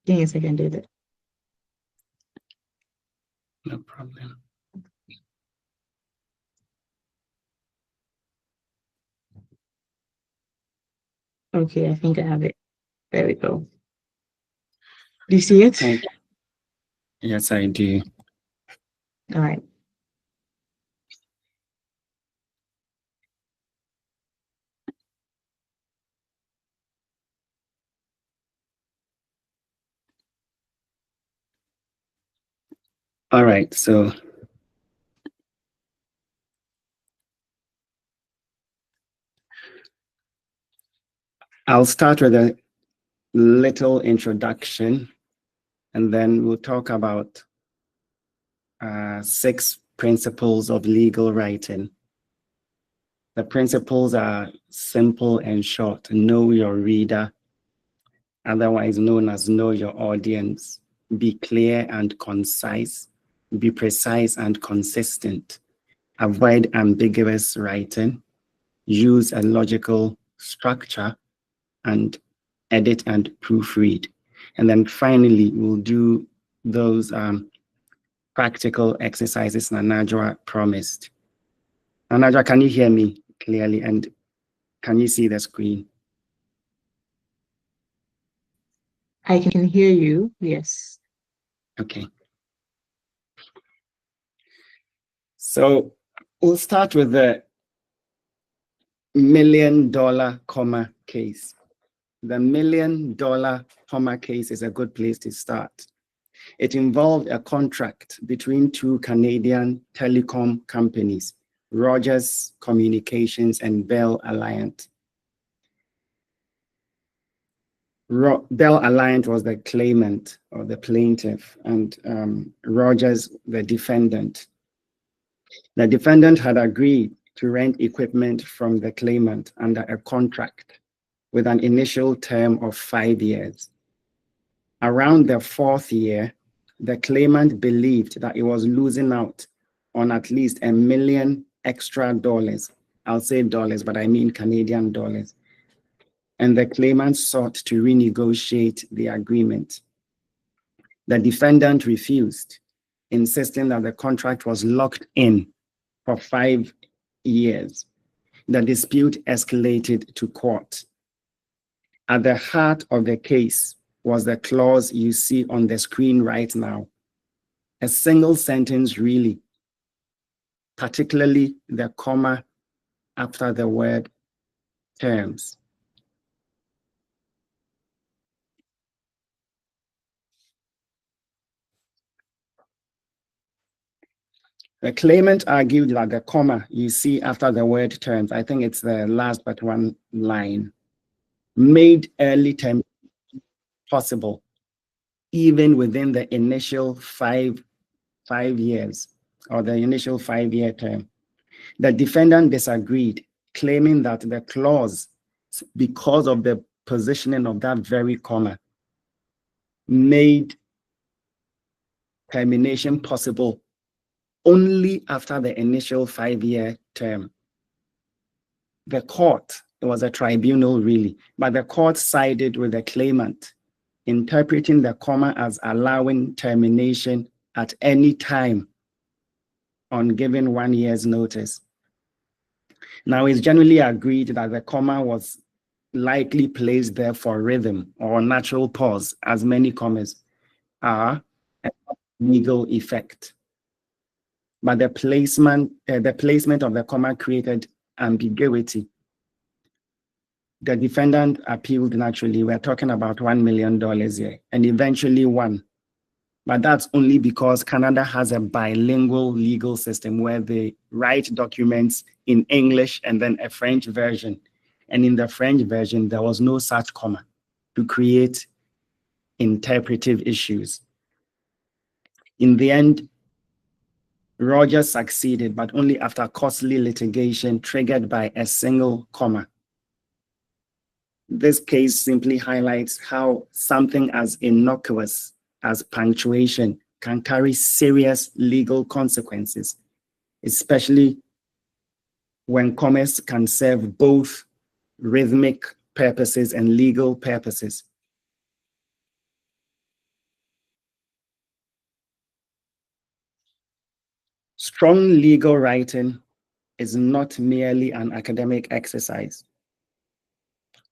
Give me a second, David. No problem. Okay, I think I have it. There we go. Do you see it? Okay. Yes, I do. All right. All right, so I'll start with a little introduction, and then we'll talk about 6 principles of legal writing. The principles are simple and short. Know your reader, otherwise known as know your audience. Be clear and concise. Be precise and consistent. Avoid ambiguous writing. Use a logical structure, and edit and proofread. And then finally, we'll do those practical exercises Nanajwa promised. Nanajwa, can you hear me clearly? And can you see the screen? I can hear you, yes. Okay. So we'll start with the $1 million comma case. The $1 million comma case is a good place to start. It involved a contract between 2 Canadian telecom companies, Rogers Communications and Bell Alliant. Bell Alliant was the claimant or the plaintiff, and Rogers the defendant. The defendant had agreed to rent equipment from the claimant under a contract with an initial term of 5 years. Around the 4th year, the claimant believed that it was losing out on at least $1 million extra dollars. I'll say dollars, but I mean Canadian dollars. And the claimant sought to renegotiate the agreement. The defendant refused, insisting that the contract was locked in for 5 years. The dispute escalated to court. At the heart of the case was the clause you see on the screen right now. A single sentence, really, particularly the comma after the word terms. The claimant argued that the comma you see after the word terms, I think it's the last but one line, made early term possible, even within the initial five years or the initial 5-year term. The defendant disagreed, claiming that the clause, because of the positioning of that very comma, made termination possible only after the initial 5-year term. The court, it was a tribunal really, but the court sided with the claimant, interpreting the comma as allowing termination at any time on giving 1 year's notice. Now, it's generally agreed that the comma was likely placed there for rhythm or natural pause, as many commas are, a legal effect. But the placement of the comma created ambiguity. The defendant appealed naturally. We're talking about $1 million here, and eventually won. But that's only because Canada has a bilingual legal system where they write documents in English and then a French version. And in the French version, there was no such comma to create interpretive issues. In the end, Rogers succeeded, but only after costly litigation triggered by a single comma. This case simply highlights how something as innocuous as punctuation can carry serious legal consequences, especially when commas can serve both rhythmic purposes and legal purposes. Strong legal writing is not merely an academic exercise.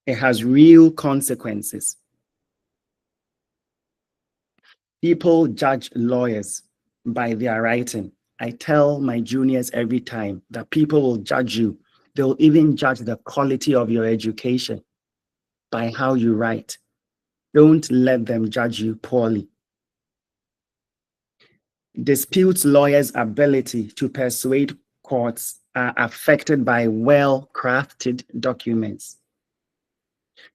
It has real consequences. People judge lawyers by their writing. I tell my juniors every time that people will judge you. They'll even judge the quality of your education by how you write. Don't let them judge you poorly. Dispute lawyers' ability to persuade courts are affected by well-crafted documents.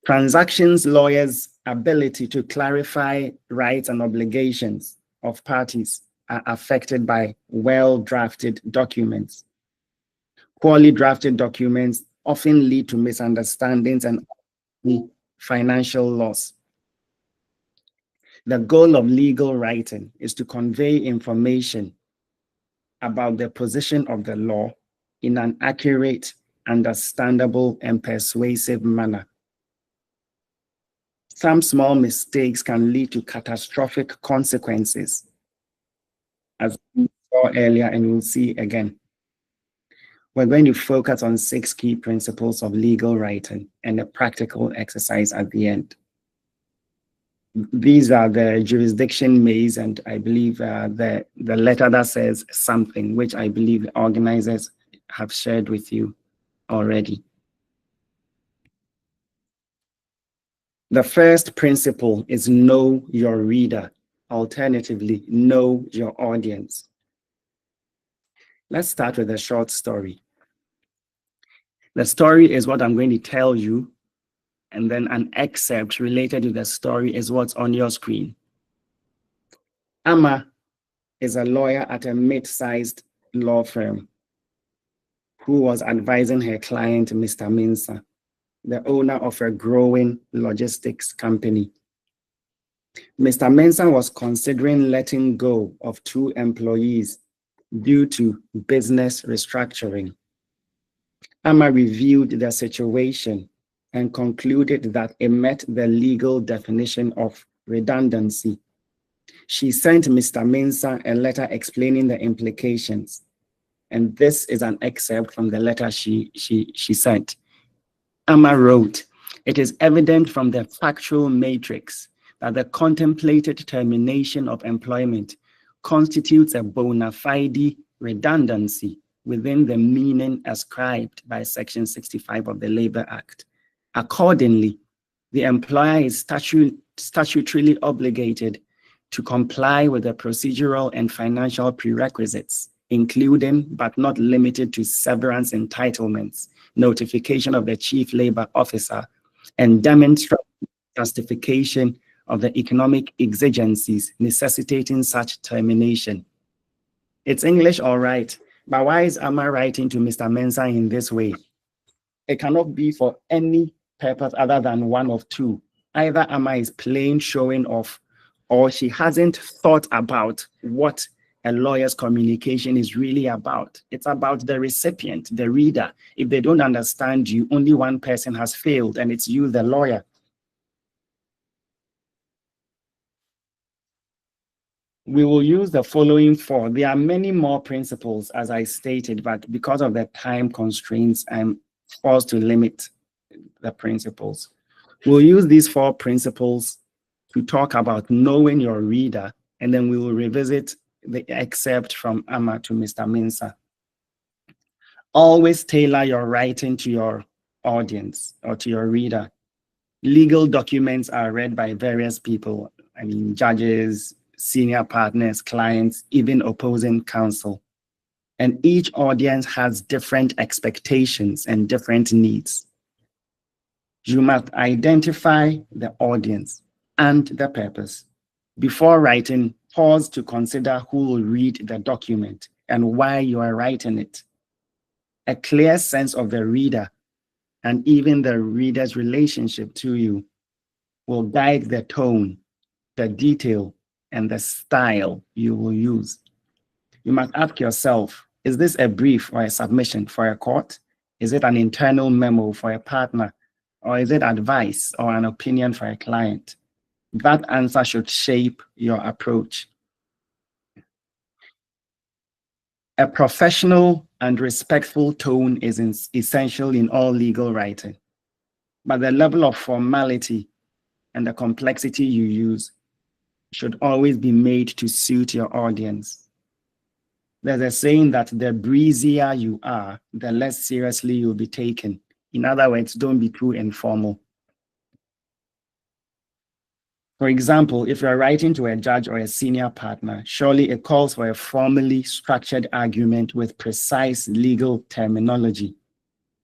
Transactions lawyers' ability to clarify rights and obligations of parties are affected by well-drafted documents. Poorly drafted documents often lead to misunderstandings and financial loss. The goal of legal writing is to convey information about the position of the law in an accurate, understandable, and persuasive manner. Some small mistakes can lead to catastrophic consequences, as we saw earlier and we'll see again. We're going to focus on 6 key principles of legal writing and a practical exercise at the end. These are the jurisdiction maze, and I believe the letter that says something, which I believe the organizers have shared with you already. The first principle is know your reader. Alternatively, know your audience. Let's start with a short story. The story is what I'm going to tell you, and then an excerpt related to the story is what's on your screen. Amma is a lawyer at a mid-sized law firm who was advising her client, Mr. Mensah, the owner of a growing logistics company. Mr. Mensah was considering letting go of 2 employees due to business restructuring. Amma reviewed the situation and concluded that it met the legal definition of redundancy. She sent Mr. Mensah a letter explaining the implications. And this is an excerpt from the letter she sent. Amma wrote, "It is evident from the factual matrix that the contemplated termination of employment constitutes a bona fide redundancy within the meaning ascribed by Section 65 of the Labor Act. Accordingly, the employer is statutorily obligated to comply with the procedural and financial prerequisites, including but not limited to severance entitlements, notification of the chief labor officer, and demonstrate justification of the economic exigencies necessitating such termination." It's English, all right, but why is Amma writing to Mr. Mensah in this way? It cannot be for any purpose other than one of 2. Either Amma is plain showing off, or she hasn't thought about what a lawyer's communication is really about. It's about the recipient, the reader. If they don't understand you, only one person has failed, and it's you, the lawyer. We will use the following 4. There are many more principles, as I stated, but because of the time constraints, I'm forced to limit the principles. We'll use these 4 principles to talk about knowing your reader, and then we will revisit the excerpt from Amma to Mr. Mensah. Always tailor your writing to your audience or to your reader. Legal documents are read by various people. I mean, judges, senior partners, clients, even opposing counsel. And each audience has different expectations and different needs. You must identify the audience and the purpose. Before writing, pause to consider who will read the document and why you are writing it. A clear sense of the reader and even the reader's relationship to you will guide the tone, the detail, and the style you will use. You must ask yourself, is this a brief or a submission for a court? Is it an internal memo for a partner? Or is it advice or an opinion for a client? That answer should shape your approach. A professional and respectful tone is essential in all legal writing, but the level of formality and the complexity you use should always be made to suit your audience. There's a saying that the breezier you are, the less seriously you'll be taken. In other words, don't be too informal. For example, if you're writing to a judge or a senior partner, surely it calls for a formally structured argument with precise legal terminology.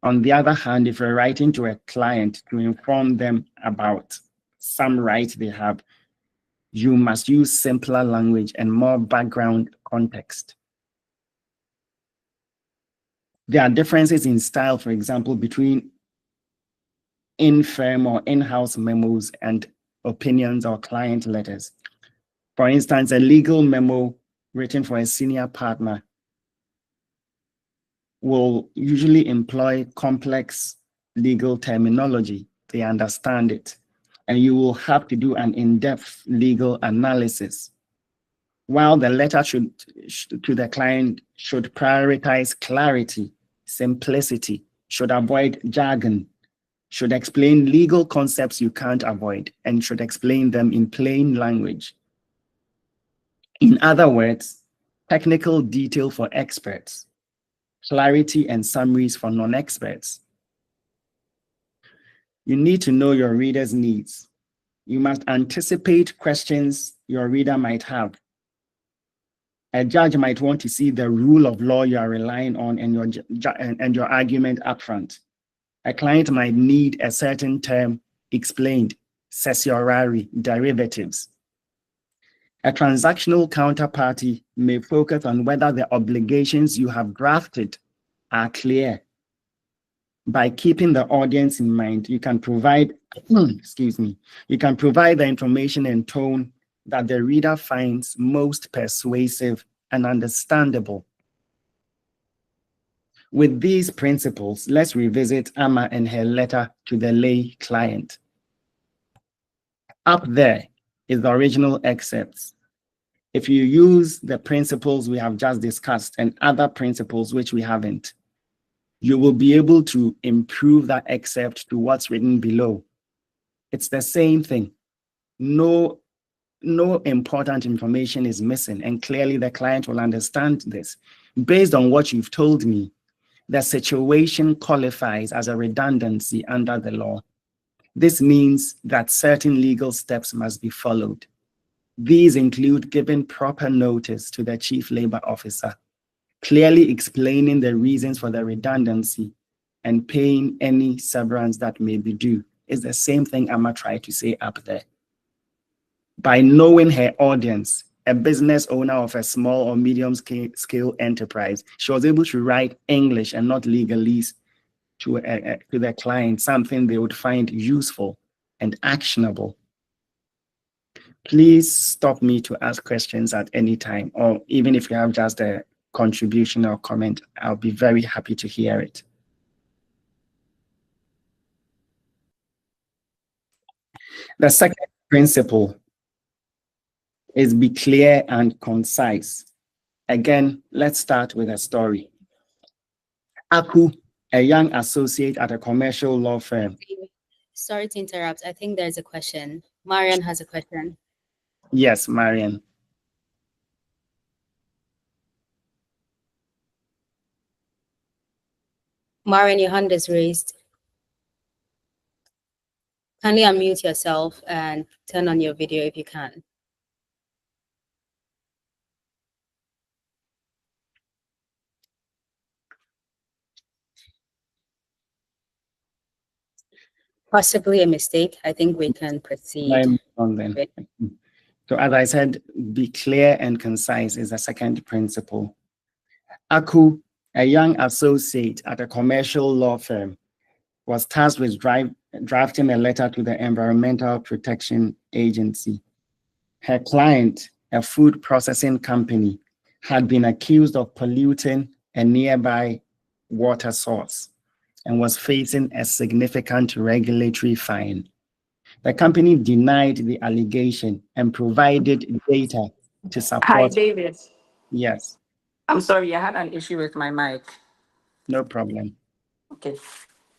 On the other hand, if you're writing to a client to inform them about some right they have, you must use simpler language and more background context. There are differences in style, for example, between in-firm or in-house memos and opinions or client letters. For instance, a legal memo written for a senior partner will usually employ complex legal terminology. They understand it, and you will have to do an in-depth legal analysis. While the letter to the client should prioritize clarity, simplicity, should avoid jargon, should explain legal concepts you can't avoid, and should explain them in plain language. In other words, technical detail for experts, clarity and summaries for non-experts. You need to know your reader's needs. You must anticipate questions your reader might have. A judge might want to see the rule of law you are relying on and your argument upfront. A client might need a certain term explained, certiorari, derivatives. A transactional counterparty may focus on whether the obligations you have drafted are clear. By keeping the audience in mind, you can provide, you can provide the information and tone that the reader finds most persuasive and understandable. With these principles, let's revisit Amma and her letter to the lay client. Up there is the original excerpts. If you use the principles we have just discussed and other principles which we haven't, you will be able to improve that excerpt to what's written below. It's the same thing. No important information is missing, and clearly the client will understand this. Based on what you've told me, the situation qualifies as a redundancy under the law. This means that certain legal steps must be followed. These include giving proper notice to the Chief Labor Officer, clearly explaining the reasons for the redundancy, and paying any severance that may be due. It's the same thing Amma tried to say up there. By knowing her audience, a business owner of a small or medium scale enterprise, she was able to write English and not legalese to the client, something they would find useful and actionable. Please stop me to ask questions at any time, or even if you have just a contribution or comment, I'll be very happy to hear it. The second principle is be clear and concise. Again, let's start with a story. Aku, a young associate at a commercial law firm. Sorry to interrupt. I think there's a question. Marian has a question. Yes, Marian. Marian, your hand is raised. Kindly unmute yourself and turn on your video if you can. Possibly a mistake. I think we can proceed. So as I said, be clear and concise is the second principle. Aku, a young associate at a commercial law firm, was tasked with drafting a letter to the Environmental Protection Agency. Her client, a food processing company, had been accused of polluting a nearby water source and was facing a significant regulatory fine. The company denied the allegation and provided data to support. Hi, David. Yes. I'm sorry, I had an issue with my mic. No problem. Okay.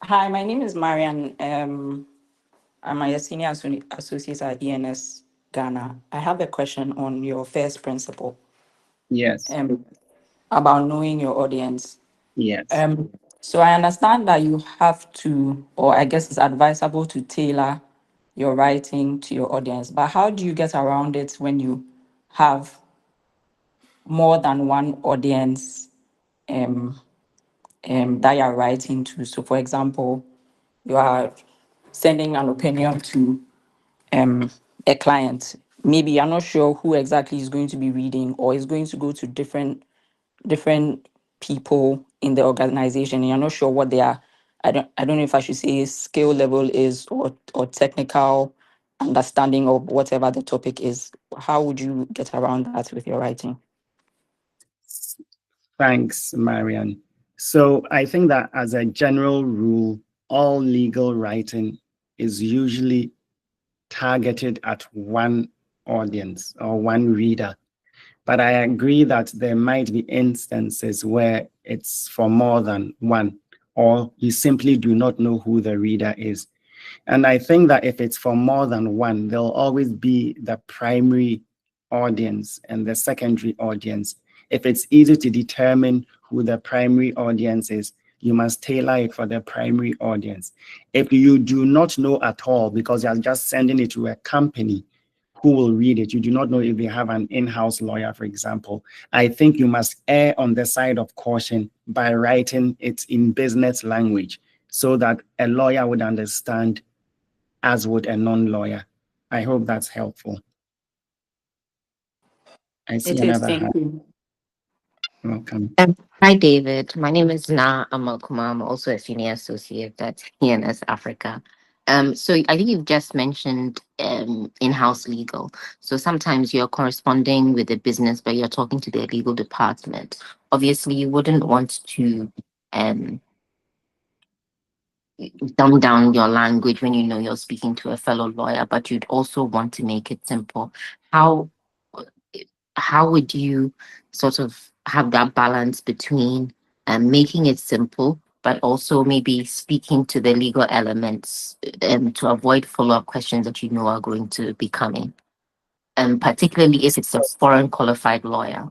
Hi, my name is Marian. I'm a senior associate at ENS Ghana. I have a question on your first principle, Yes. about knowing your audience. Yes. So I understand that you have to, or I guess it's advisable to tailor your writing to your audience. But how do you get around it when you have more than one audience that you're writing to? So, for example, you are sending an opinion to a client. Maybe you're not sure who exactly is going to be reading, or is going to go to different people in the organization, and you're not sure what they are. I don't know if I should say skill level is, or technical understanding of whatever the topic is. How would you get around that with your writing? Thanks, Marian. So I think that as a general rule, all legal writing is usually targeted at one audience or one reader. But I agree that there might be instances where it's for more than one, or you simply do not know who the reader is. And I think that if it's for more than one, there'll always be the primary audience and the secondary audience. If it's easy to determine who the primary audience is, you must tailor it for the primary audience. If you do not know at all, because you're just sending it to a company who will read it, you do not know if they have an in-house lawyer, for example, I think you must err on the side of caution by writing it in business language so that a lawyer would understand, as would a non-lawyer. I hope that's helpful. I see It is. another Thank hand. you. Welcome. Hi, David. My name is Na Amalkuma. I'm also a senior associate at ENS Africa. So I think you've just mentioned in-house legal. So sometimes you're corresponding with the business, but you're talking to their legal department. Obviously, you wouldn't want to dumb down your language when you know you're speaking to a fellow lawyer, but you'd also want to make it simple. How would you sort of have that balance between making it simple, but also maybe speaking to the legal elements to avoid follow-up questions that you know are going to be coming? And particularly if it's a foreign qualified lawyer,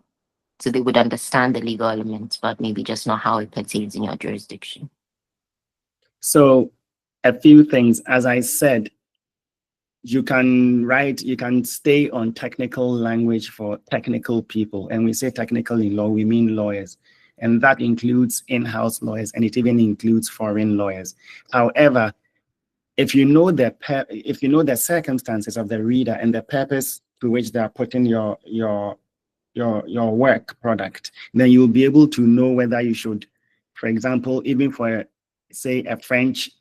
so they would understand the legal elements, but maybe just not how it pertains in your jurisdiction. So a few things, as I said, you can stay on technical language for technical people. And we say technical in law, we mean lawyers. And that includes in-house lawyers, and it even includes foreign lawyers. However, if you know the circumstances of the reader and the purpose to which they are putting your work product, then you'll be able to know whether you should, for example, even for, say, a French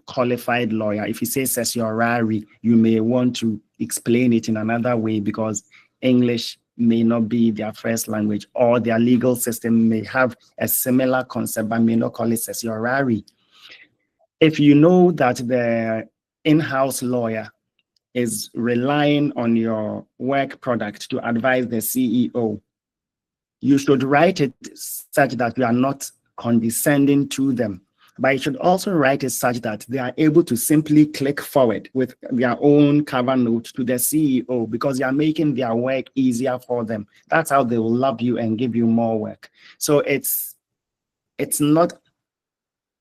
qualified lawyer, if you say certiorari, you may want to explain it in another way because English may not be their first language, or their legal system may have a similar concept but may not call it certiorari. If you know that the in-house lawyer is relying on your work product to advise the CEO, you should write it such that you are not condescending to them. But you should also write it such that they are able to simply click forward with their own cover note to the CEO, because you are making their work easier for them. That's how they will love you and give you more work. So it's not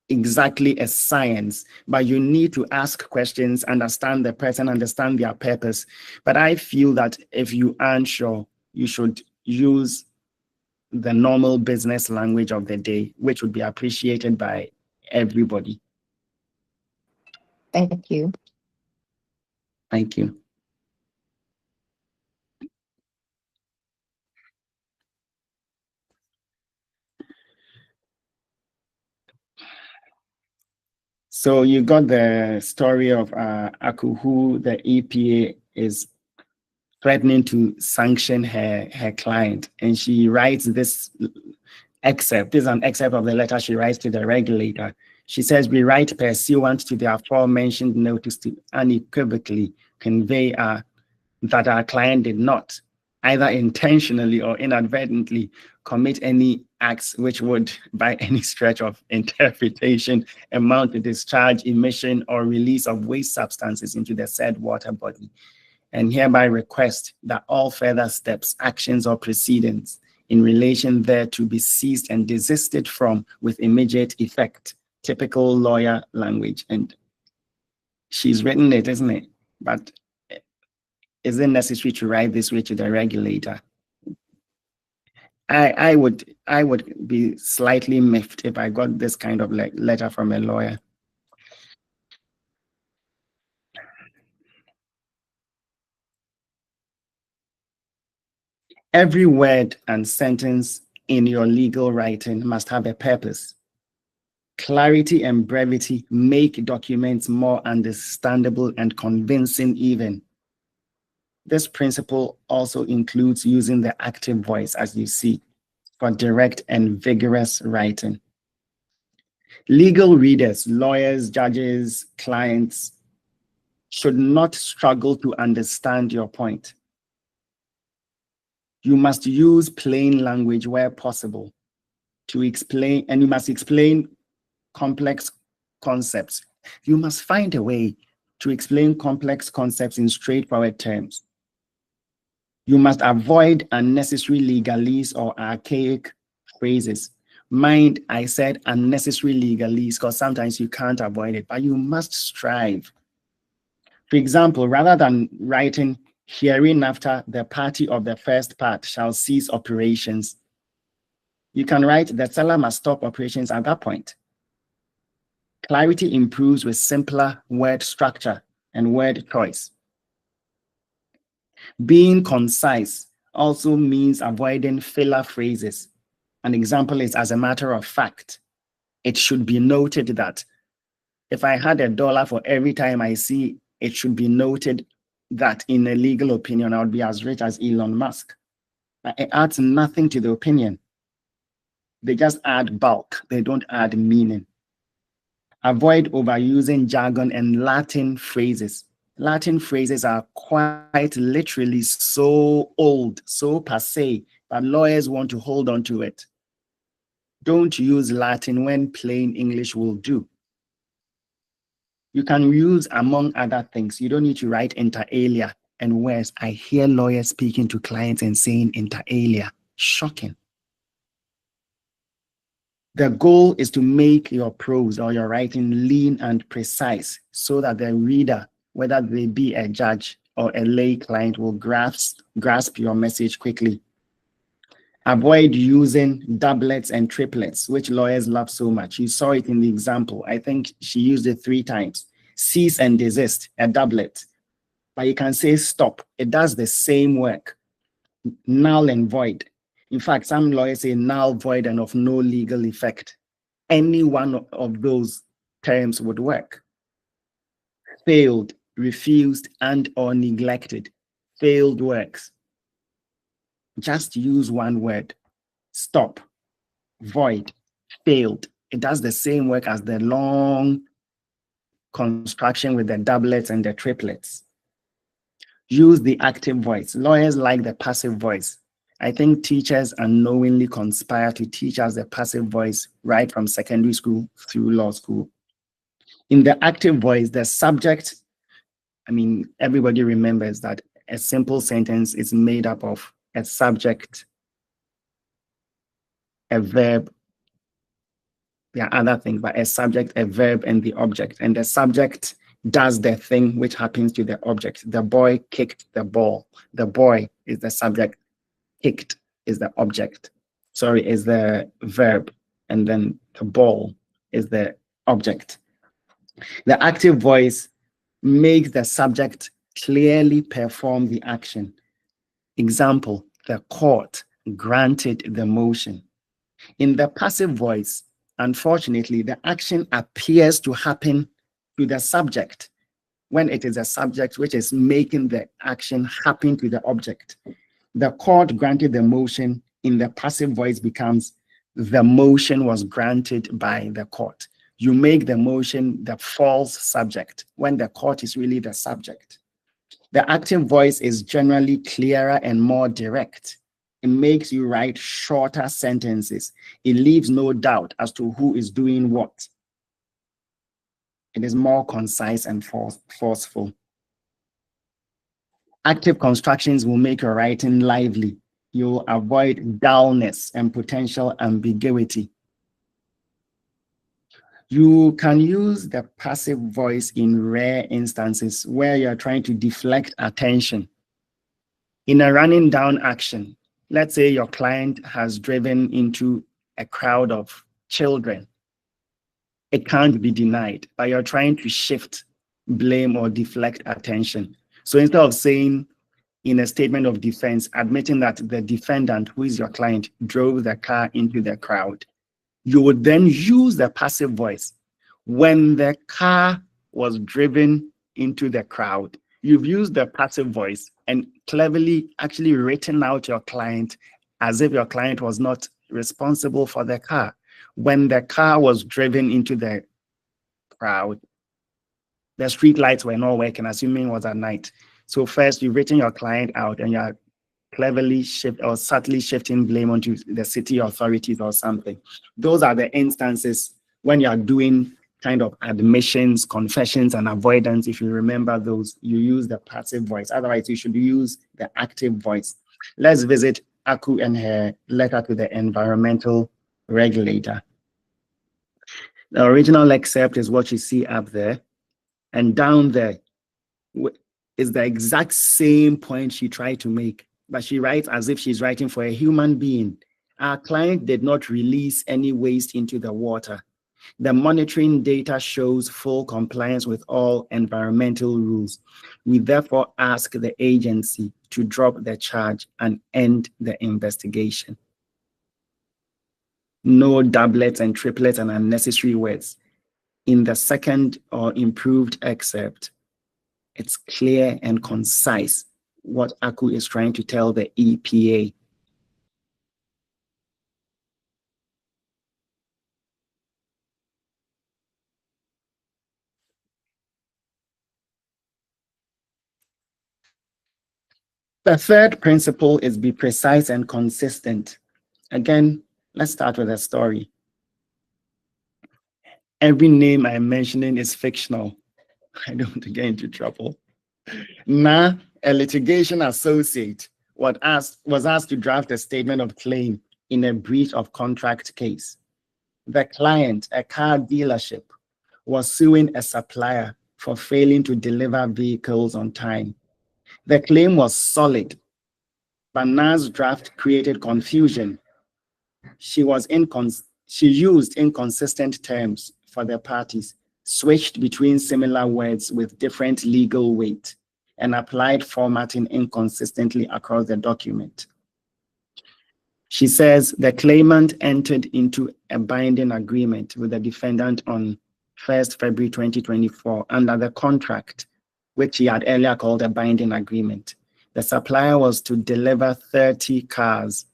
exactly a science, but you need to ask questions, understand the person, understand their purpose. But I feel that if you aren't sure, you should use the normal business language of the day, which would be appreciated by everybody. Thank you. Thank you. So you got the story of Aku, who the EPA is threatening to sanction her client, and she writes this excerpt. This is an excerpt of the letter she writes to the regulator. She says, "We write pursuant to the aforementioned notice to unequivocally convey that our client did not either intentionally or inadvertently commit any acts which would, by any stretch of interpretation, amount to discharge, emission, or release of waste substances into the said water body, and hereby request that all further steps, actions, or proceedings in relation thereto be ceased and desisted from with immediate effect. Typical lawyer language. And she's written it, isn't it? But is it necessary to write this way to the regulator? I would be slightly miffed if I got this kind of letter from a lawyer. Every word and sentence in your legal writing must have a purpose. Clarity and brevity make documents more understandable and convincing even. This principle also includes using the active voice, as you see, for direct and vigorous writing. Legal readers, lawyers, judges, clients should not struggle to understand your point. You must use plain language where possible to explain, and you must explain complex concepts. You must find a way to explain complex concepts in straightforward terms. You must avoid unnecessary legalese or archaic phrases. Mind, I said unnecessary legalese because sometimes you can't avoid it, but you must strive. For example, rather than writing hereinafter the party of the first part shall cease operations, you can write the seller must stop operations at that point. Clarity improves with simpler word structure and word choice. Being concise also means avoiding filler phrases. An example is, as a matter of fact. It should be noted that if I had $1 for every time I see, it should be noted that in a legal opinion, I would be as rich as Elon Musk. It adds nothing to the opinion. They just add bulk. They don't add meaning. Avoid overusing jargon and Latin phrases. Latin phrases are quite literally so old, so passé, but lawyers want to hold on to it. Don't use Latin when plain English will do. You can use, among other things, you don't need to write inter alia and worse. I hear lawyers speaking to clients and saying inter alia. Shocking. The goal is to make your prose or your writing lean and precise so that the reader, whether they be a judge or a lay client, will grasp your message quickly. Avoid using doublets and triplets, which lawyers love so much. You saw it in the example. I think she used it 3 times. Cease and desist, a doublet. But you can say stop. It does the same work. Null and void. In fact, some lawyers say null, void, and of no legal effect. Any one of those terms would work. Failed, refused, and or neglected. Failed works. Just use one word. Stop, void, failed. It does the same work as the long construction with the doublets and the triplets. Use the active voice. Lawyers like the passive voice. I think teachers unknowingly conspire to teach us the passive voice right from secondary school through law school. In the active voice, the subject, everybody remembers that a simple sentence is made up of a subject, a verb. There are other things, but a subject, a verb, and the object. And the subject does the thing which happens to the object. The boy kicked the ball. The boy is the subject. Kicked is the object. Is the verb. And then the ball is the object. The active voice makes the subject clearly perform the action. Example, the court granted the motion. In the passive voice, unfortunately, the action appears to happen to the subject when it is a subject which is making the action happen to the object. The court granted the motion. In the passive voice becomes the motion was granted by the court. You make the motion the false subject when the court is really the subject. The active voice is generally clearer and more direct. It makes you write shorter sentences. It leaves no doubt as to who is doing what. It is more concise and forceful. Active constructions will make your writing lively. You'll avoid dullness and potential ambiguity. You can use the passive voice in rare instances where you're trying to deflect attention. In a running down action, let's say your client has driven into a crowd of children. It can't be denied, but you're trying to shift blame or deflect attention. So instead of saying in a statement of defense, admitting that the defendant, who is your client, drove the car into the crowd, you would then use the passive voice. When the car was driven into the crowd, you've used the passive voice and cleverly actually written out your client as if your client was not responsible for the car. When the car was driven into the crowd, the street lights were not working, assuming it was at night. So first, you've written your client out and you're cleverly subtly shifting blame onto the city authorities or something. Those are the instances when you're doing kind of admissions, confessions, and avoidance. If you remember those, you use the passive voice. Otherwise, you should use the active voice. Let's visit Aku and her letter to the environmental regulator. The original excerpt is what you see up there. And down there is the exact same point she tried to make, but she writes as if she's writing for a human being. Our client did not release any waste into the water. The monitoring data shows full compliance with all environmental rules. We therefore ask the agency to drop the charge and end the investigation. No doublets and triplets and unnecessary words. In the second or improved excerpt, it's clear and concise what Aku is trying to tell the EPA. The third principle is be precise and consistent. Again, let's start with a story. Every name I'm mentioning is fictional. I don't want to get into trouble. Na, a litigation associate, was asked to draft a statement of claim in a breach of contract case. The client, a car dealership, was suing a supplier for failing to deliver vehicles on time. The claim was solid, but Na's draft created confusion. She used inconsistent terms for the parties, switched between similar words with different legal weight, and applied formatting inconsistently across the document. She says the claimant entered into a binding agreement with the defendant on 1st February 2024 under the contract, which he had earlier called a binding agreement. The supplier was to deliver 30 cars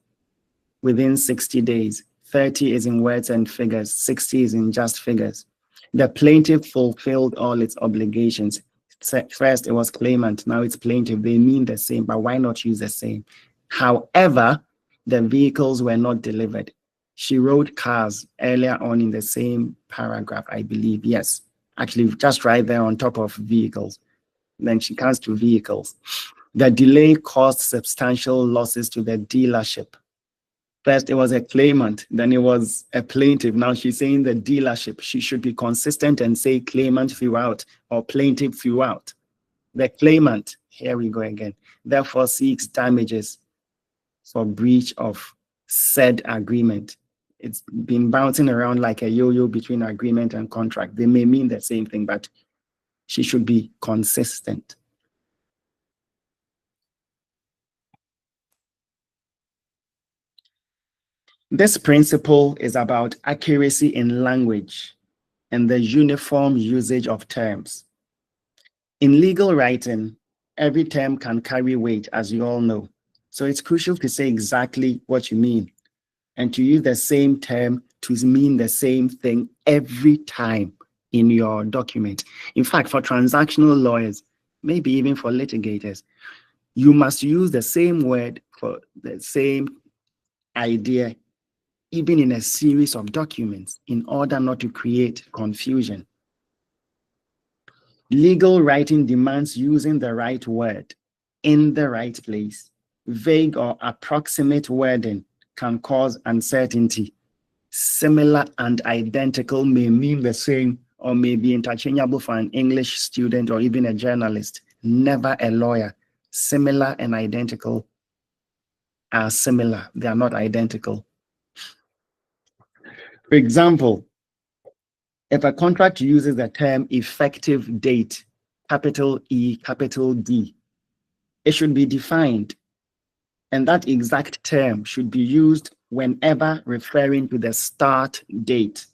within 60 days. 30 is in words and figures, 60 is in just figures. The plaintiff fulfilled all its obligations. First, it was claimant, now it's plaintiff. They mean the same, but why not use the same? However, the vehicles were not delivered. She wrote cars earlier on in the same paragraph, I believe. Yes, actually, just right there on top of vehicles. Then she comes to vehicles. The delay caused substantial losses to the dealership. First, it was a claimant, then it was a plaintiff. Now she's saying the dealership. She should be consistent and say claimant throughout or plaintiff throughout. The claimant, here we go again, therefore seeks damages for breach of said agreement. It's been bouncing around like a yo-yo between agreement and contract. They may mean the same thing, but she should be consistent. This principle is about accuracy in language and the uniform usage of terms. In legal writing, every term can carry weight, as you all know. So it's crucial to say exactly what you mean and to use the same term to mean the same thing every time in your document. In fact, for transactional lawyers, maybe even for litigators. You must use the same word for the same idea, even in a series of documents, in order not to create confusion. Legal writing demands using the right word in the right place. Vague or approximate wording can cause uncertainty. Similar and identical may mean the same or may be interchangeable for an English student or even a journalist, never a lawyer. Similar and identical are similar, they are not identical. For example, if a contract uses the term effective date, capital E, capital D, it should be defined, and that exact term should be used whenever referring to the start date.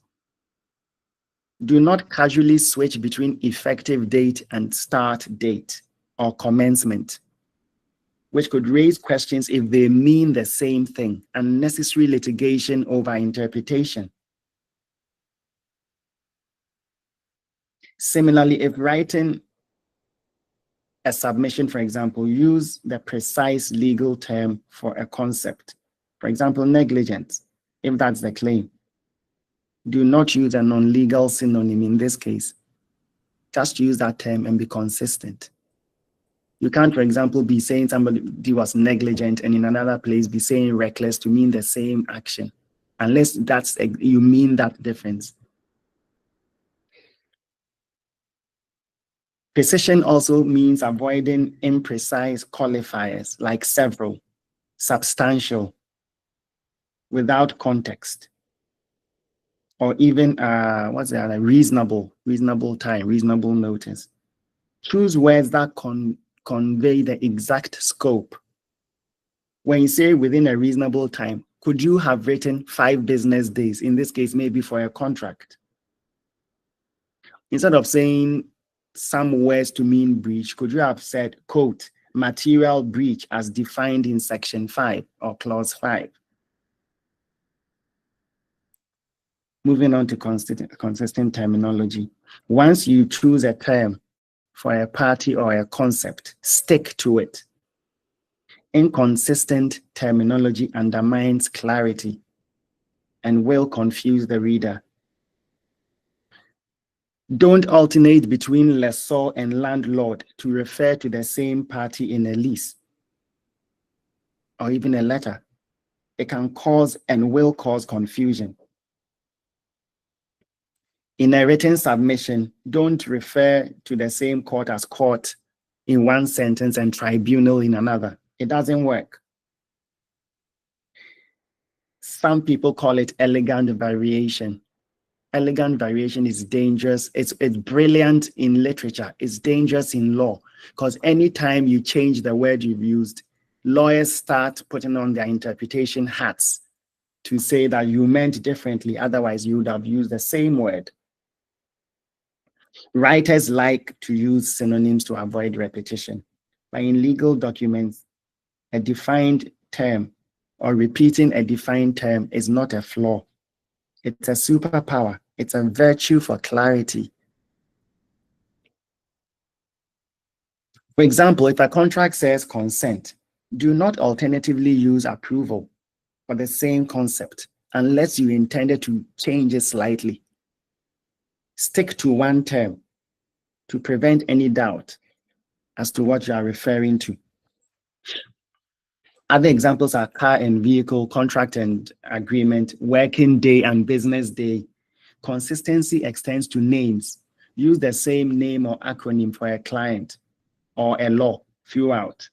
Do not casually switch between effective date and start date or commencement, which could raise questions if they mean the same thing, unnecessary litigation over interpretation. Similarly, if writing a submission, for example, use the precise legal term for a concept. For example, negligence, if that's the claim. Do not use a non-legal synonym in this case. Just use that term and be consistent. You can't, for example, be saying somebody was negligent and in another place be saying reckless to mean the same action, unless that's you mean that difference. Precision also means avoiding imprecise qualifiers like several, substantial, without context, or even reasonable time, reasonable notice. Choose words that convey the exact scope. When you say within a reasonable time, could you have written 5 business days? In this case, maybe for a contract. Instead of saying some words to mean breach, could you have said, quote, material breach as defined in section 5 or clause 5? Moving on to consistent terminology. Once you choose a term for a party or a concept, stick to it. Inconsistent terminology undermines clarity and will confuse the reader. Don't alternate between lessor and landlord to refer to the same party in a lease or even a letter. It can cause and will cause confusion. In a written submission, don't refer to the same court as court in one sentence and tribunal in another. It doesn't work. Some people call it elegant variation. Elegant variation is dangerous. It's brilliant in literature. It's dangerous in law, because anytime you change the word you've used, lawyers start putting on their interpretation hats to say that you meant differently. Otherwise, you would have used the same word. Writers like to use synonyms to avoid repetition. But in legal documents, a defined term or repeating a defined term is not a flaw. It's a superpower. It's a virtue for clarity. For example, if a contract says consent, do not alternatively use approval for the same concept unless you intended to change it slightly. Stick to one term to prevent any doubt as to what you are referring to. Other examples are car and vehicle, contract and agreement, working day and business day. Consistency extends to names. Use the same name or acronym for a client or a law throughout.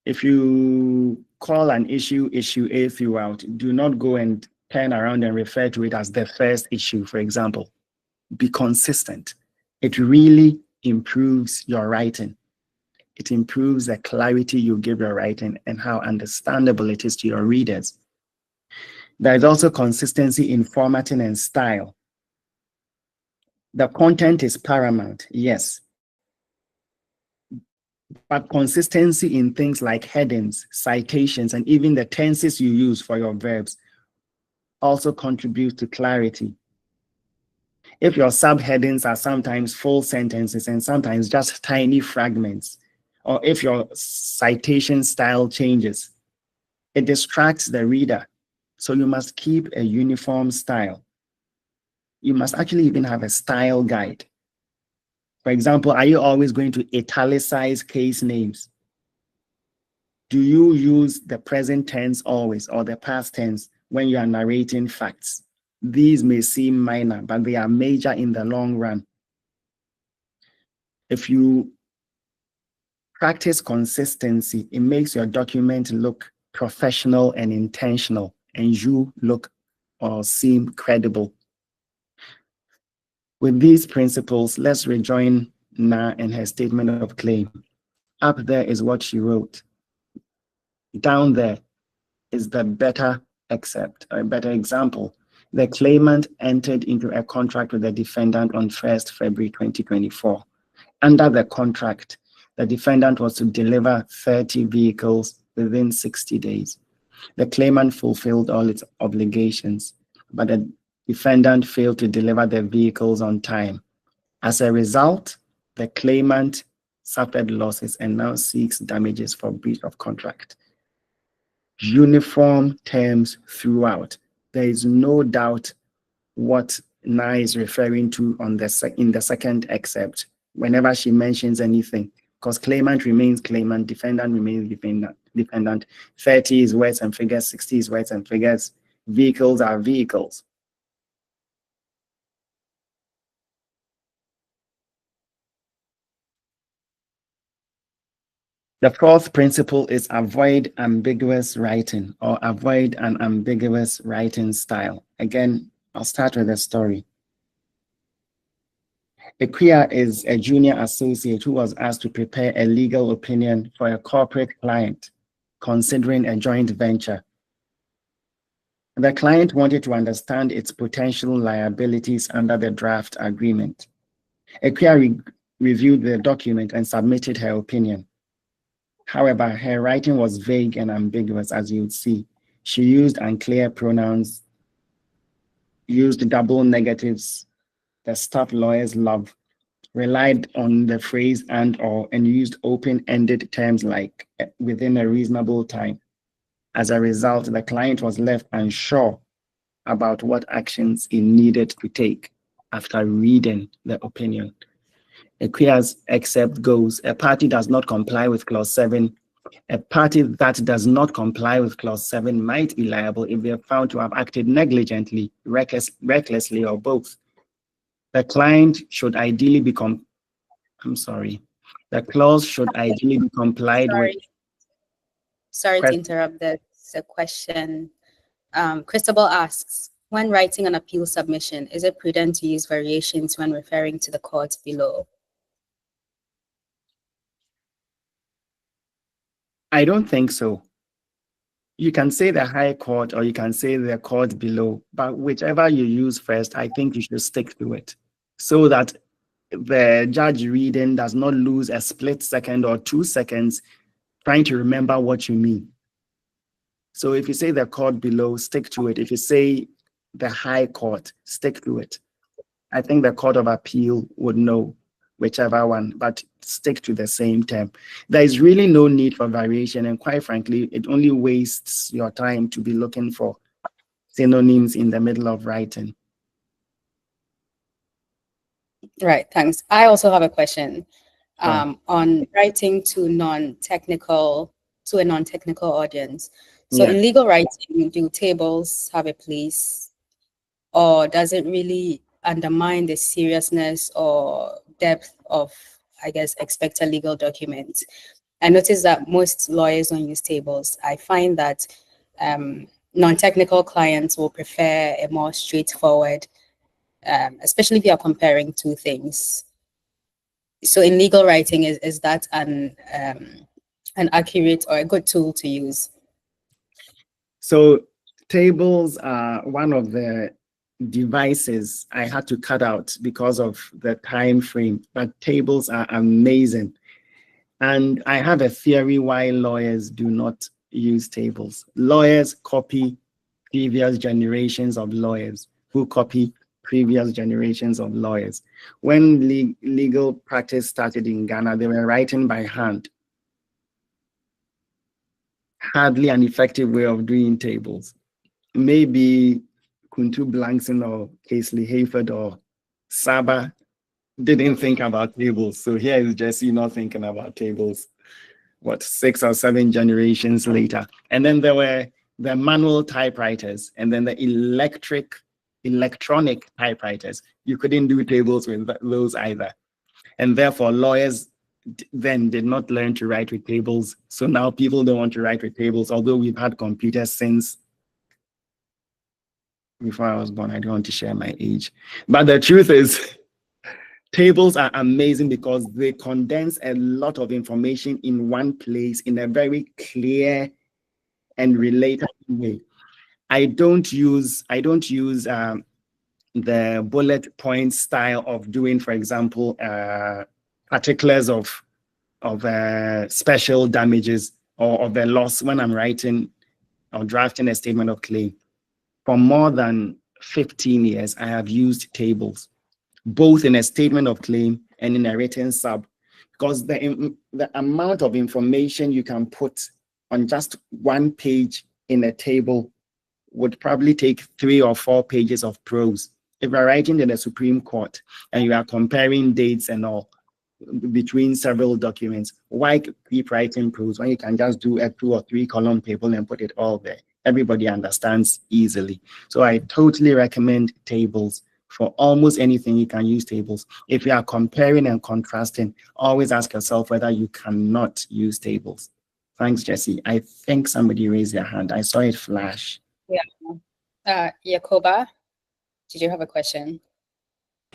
If you call an issue A throughout, do not go and turn around and refer to it as the first issue, for example. Be consistent. It really improves your writing. It improves the clarity you give your writing and how understandable it is to your readers. There is also consistency in formatting and style. The content is paramount, yes. But consistency in things like headings, citations, and even the tenses you use for your verbs also contribute to clarity. If your subheadings are sometimes full sentences and sometimes just tiny fragments, or if your citation style changes, it distracts the reader. So you must keep a uniform style. You must actually even have a style guide. For example, are you always going to italicize case names? Do you use the present tense always or the past tense when you are narrating facts? These may seem minor, but they are major in the long run. If you practice consistency, it makes your document look professional and intentional, and you look or seem credible. With these principles, let's rejoin Na and her statement of claim. Up there is what she wrote. Down there is the better excerpt, or a better example. The claimant entered into a contract with the defendant on 1st February 2024. Under the contract, the defendant was to deliver 30 vehicles within 60 days. The claimant fulfilled all its obligations, but the defendant failed to deliver the vehicles on time. As a result, the claimant suffered losses and now seeks damages for breach of contract. Uniform terms throughout. There is no doubt what Na is referring to in the second excerpt whenever she mentions anything, because claimant remains claimant, defendant remains defendant. 30 is words and figures, 60 is words and figures, vehicles are vehicles. The fourth principle is avoid ambiguous writing or avoid an ambiguous writing style. Again, I'll start with a story. Equia is a junior associate who was asked to prepare a legal opinion for a corporate client considering a joint venture. The client wanted to understand its potential liabilities under the draft agreement. Equia reviewed the document and submitted her opinion. However, her writing was vague and ambiguous, as you would see. She used unclear pronouns, used double negatives, the stuff lawyers love, relied on the phrase and or, and used open-ended terms like within a reasonable time. As a result, the client was left unsure about what actions he needed to take after reading the opinion. Equia's excerpt goes, a party does not comply with clause 7. A party that does not comply with clause 7 might be liable if they are found to have acted negligently, recklessly, or both. The client should ideally be the clause should ideally be complied with. Sorry to interrupt. That's a question. Christabel asks, when writing an appeal submission, is it prudent to use variations when referring to the court below? I don't think so. You can say the High Court or you can say the court below, but whichever you use first, I think you should stick to it so that the judge reading does not lose a split second or 2 seconds trying to remember what you mean. So if you say the court below, stick to it. If you say the High Court, stick to it. I think the Court of Appeal would know whichever one, but stick to the same term. There is really no need for variation, and quite frankly, it only wastes your time to be looking for synonyms in the middle of writing. Right, thanks. I also have a question on writing to a non-technical audience. So in legal writing, do tables have a place, or does it really undermine the seriousness or depth of, I guess, expected legal documents? I notice that most lawyers don't use tables. I find that non-technical clients will prefer a more straightforward, especially if you are comparing two things. So in legal writing, is that an accurate or a good tool to use? So tables are one of the devices I had to cut out because of the time frame, but tables are amazing. And I have a theory why lawyers do not use tables. Lawyers copy previous generations of lawyers who copy previous generations of lawyers. When legal practice started in Ghana, they were writing by hand. Hardly an effective way of doing tables. Maybe Kuntu Blankson or Casely Hayford or Saba didn't think about tables. So here is Jesse not thinking about tables, what, 6 or 7 generations later. And then there were the manual typewriters and then the electronic typewriters. You couldn't do tables with those either. And therefore lawyers then did not learn to write with tables. So now people don't want to write with tables, although we've had computers since before I was born. I don't want to share my age. But the truth is, tables are amazing because they condense a lot of information in one place in a very clear and relatable way. I don't use the bullet point style of doing, for example, particulars of special damages or of a loss when I'm writing or drafting a statement of claim. For more than 15 years, I have used tables, both in a statement of claim and in a written sub, because the amount of information you can put on just one page in a table would probably take 3 or 4 pages of prose. If you're writing in the Supreme Court and you are comparing dates and all between several documents, why keep writing prose when you can just do a 2 or 3 column table and put it all there? Everybody understands easily. So I totally recommend tables. For almost anything, you can use tables. If you are comparing and contrasting, always ask yourself whether you cannot use tables. Thanks, Jesse. I think somebody raised their hand. I saw it flash. Yeah. Yakoba, did you have a question?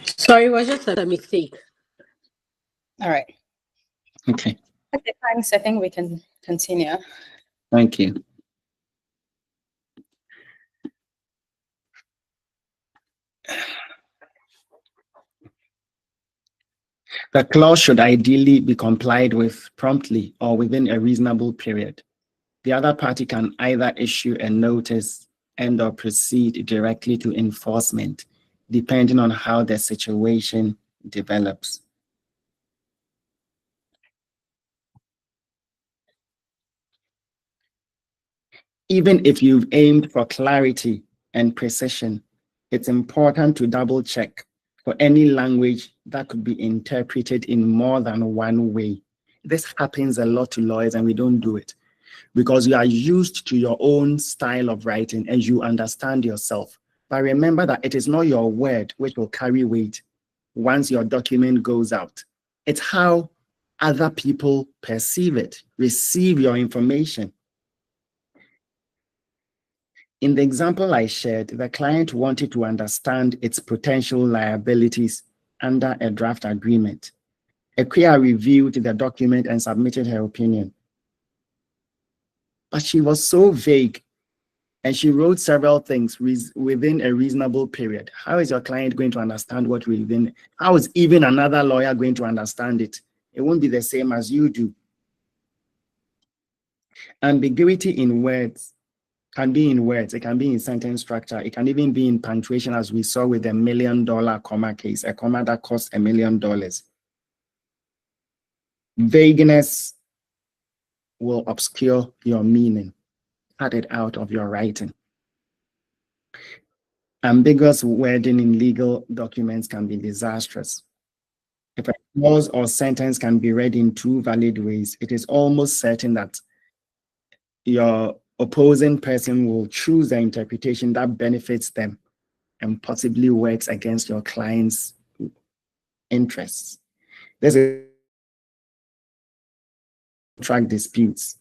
Sorry, it was just a mistake. All right. Okay. Okay, thanks. I think we can continue. Thank you. The clause should ideally be complied with promptly or within a reasonable period. The other party can either issue a notice and or proceed directly to enforcement, depending on how the situation develops. Even if you've aimed for clarity and precision, it's important to double check for any language that could be interpreted in more than one way. This happens a lot to lawyers and we don't do it because you are used to your own style of writing and you understand yourself. But remember that it is not your word which will carry weight once your document goes out. It's how other people perceive it, receive your information. In the example I shared, the client wanted to understand its potential liabilities under a draft agreement. Equia reviewed the document and submitted her opinion. But she was so vague and she wrote several things within a reasonable period. How is your client going to understand what within? How is even another lawyer going to understand it? It won't be the same as you do. Ambiguity in words can be in words, it can be in sentence structure, it can even be in punctuation, as we saw with the $1 million comma case, a comma that cost $1 million. Vagueness will obscure your meaning, cut it out of your writing. Ambiguous wording in legal documents can be disastrous. If a clause or sentence can be read in 2 valid ways, it is almost certain that your opposing person will choose the interpretation that benefits them and possibly works against your client's interests. This is track disputes,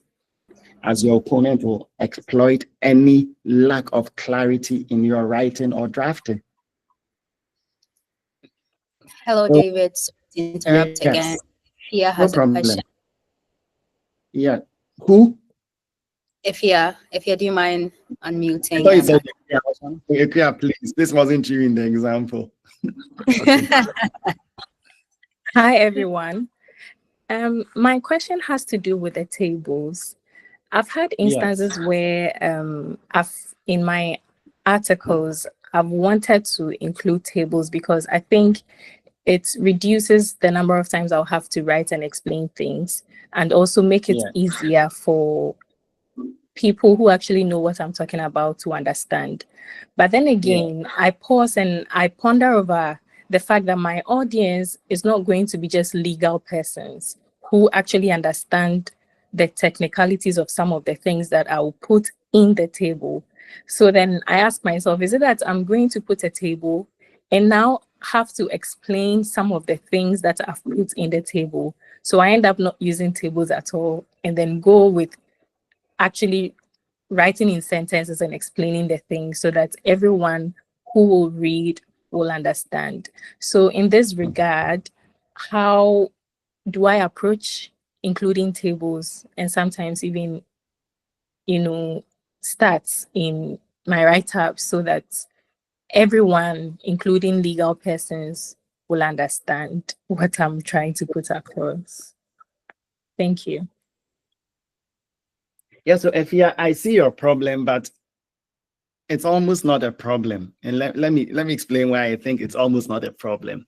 as your opponent will exploit any lack of clarity in your writing or drafting. Hello, David. Sorry to interrupt Yes. again. Fia has a question. Yeah. Who? Ifia, do you mind unmuting? I thought you and said asking yeah, please. This wasn't you in the example. question? Hi, everyone. My question has to do with the tables. I've had instances where in my articles, I've wanted to include tables because I think it reduces the number of times I'll have to write and explain things, and also make it Yeah. easier for people who actually know what I'm talking about to understand. But then again, I pause and I ponder over the fact that my audience is not going to be just legal persons who actually understand the technicalities of some of the things that I will put in the table. So then I ask myself, is it that I'm going to put a table and now have to explain some of the things that I've put in the table? So I end up not using tables at all and then go with actually writing in sentences and explaining the things so that everyone who will read will understand. So in this regard, how do I approach including tables and sometimes even, stats in my write-up so that everyone, including legal persons, will understand what I'm trying to put across? Thank you. Yeah, so Efia, I see your problem, but it's almost not a problem. And let me explain why I think it's almost not a problem.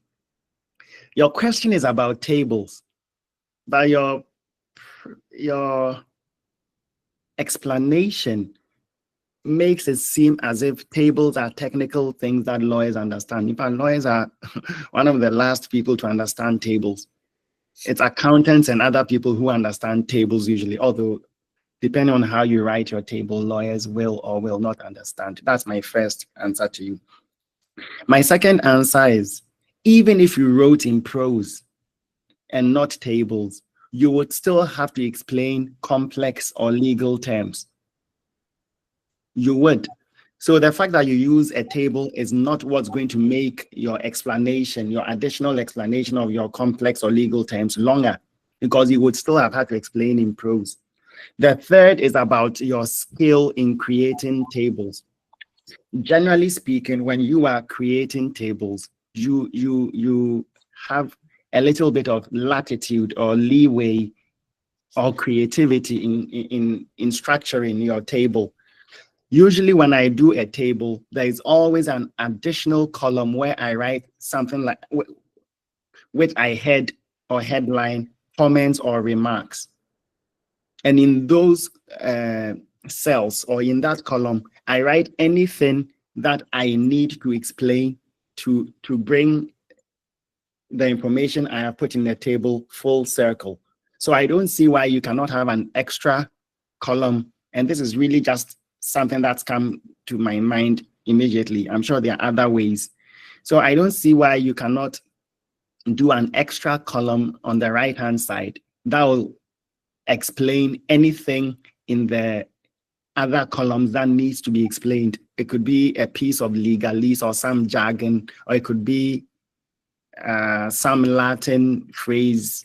Your question is about tables, but your explanation makes it seem as if tables are technical things that lawyers understand. In fact, lawyers are one of the last people to understand tables. It's accountants and other people who understand tables usually, although depending on how you write your table, lawyers will or will not understand. That's my first answer to you. My second answer is, even if you wrote in prose and not tables, you would still have to explain complex or legal terms. You would. So the fact that you use a table is not what's going to make your explanation, your additional explanation of your complex or legal terms longer, because you would still have had to explain in prose. The third is about your skill in creating tables. Generally speaking, when you are creating tables, you have a little bit of latitude or leeway or creativity in structuring your table. Usually when I do a table, there is always an additional column where I write something like with I head or headline, comments or remarks. And in those cells or in that column, I write anything that I need to explain to bring the information I have put in the table full circle. So I don't see why you cannot have an extra column. And this is really just something that's come to my mind immediately. I'm sure there are other ways. So I don't see why you cannot do an extra column on the right-hand side that will explain anything in the other columns that needs to be explained. It could be a piece of legalese or some jargon, or it could be some Latin phrase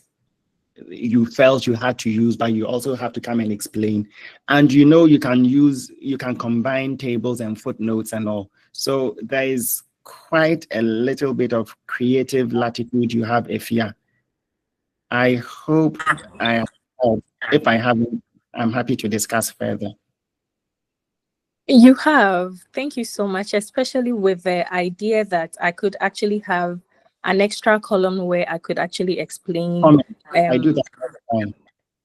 you felt you had to use, but you also have to come and explain. And you can combine tables and footnotes and all. So there is quite a little bit of creative latitude you have, Efia. I hope I have helped. If I haven't, I'm happy to discuss further. You have. Thank you so much, especially with the idea that I could actually have an extra column where I could actually explain. I do that all the time.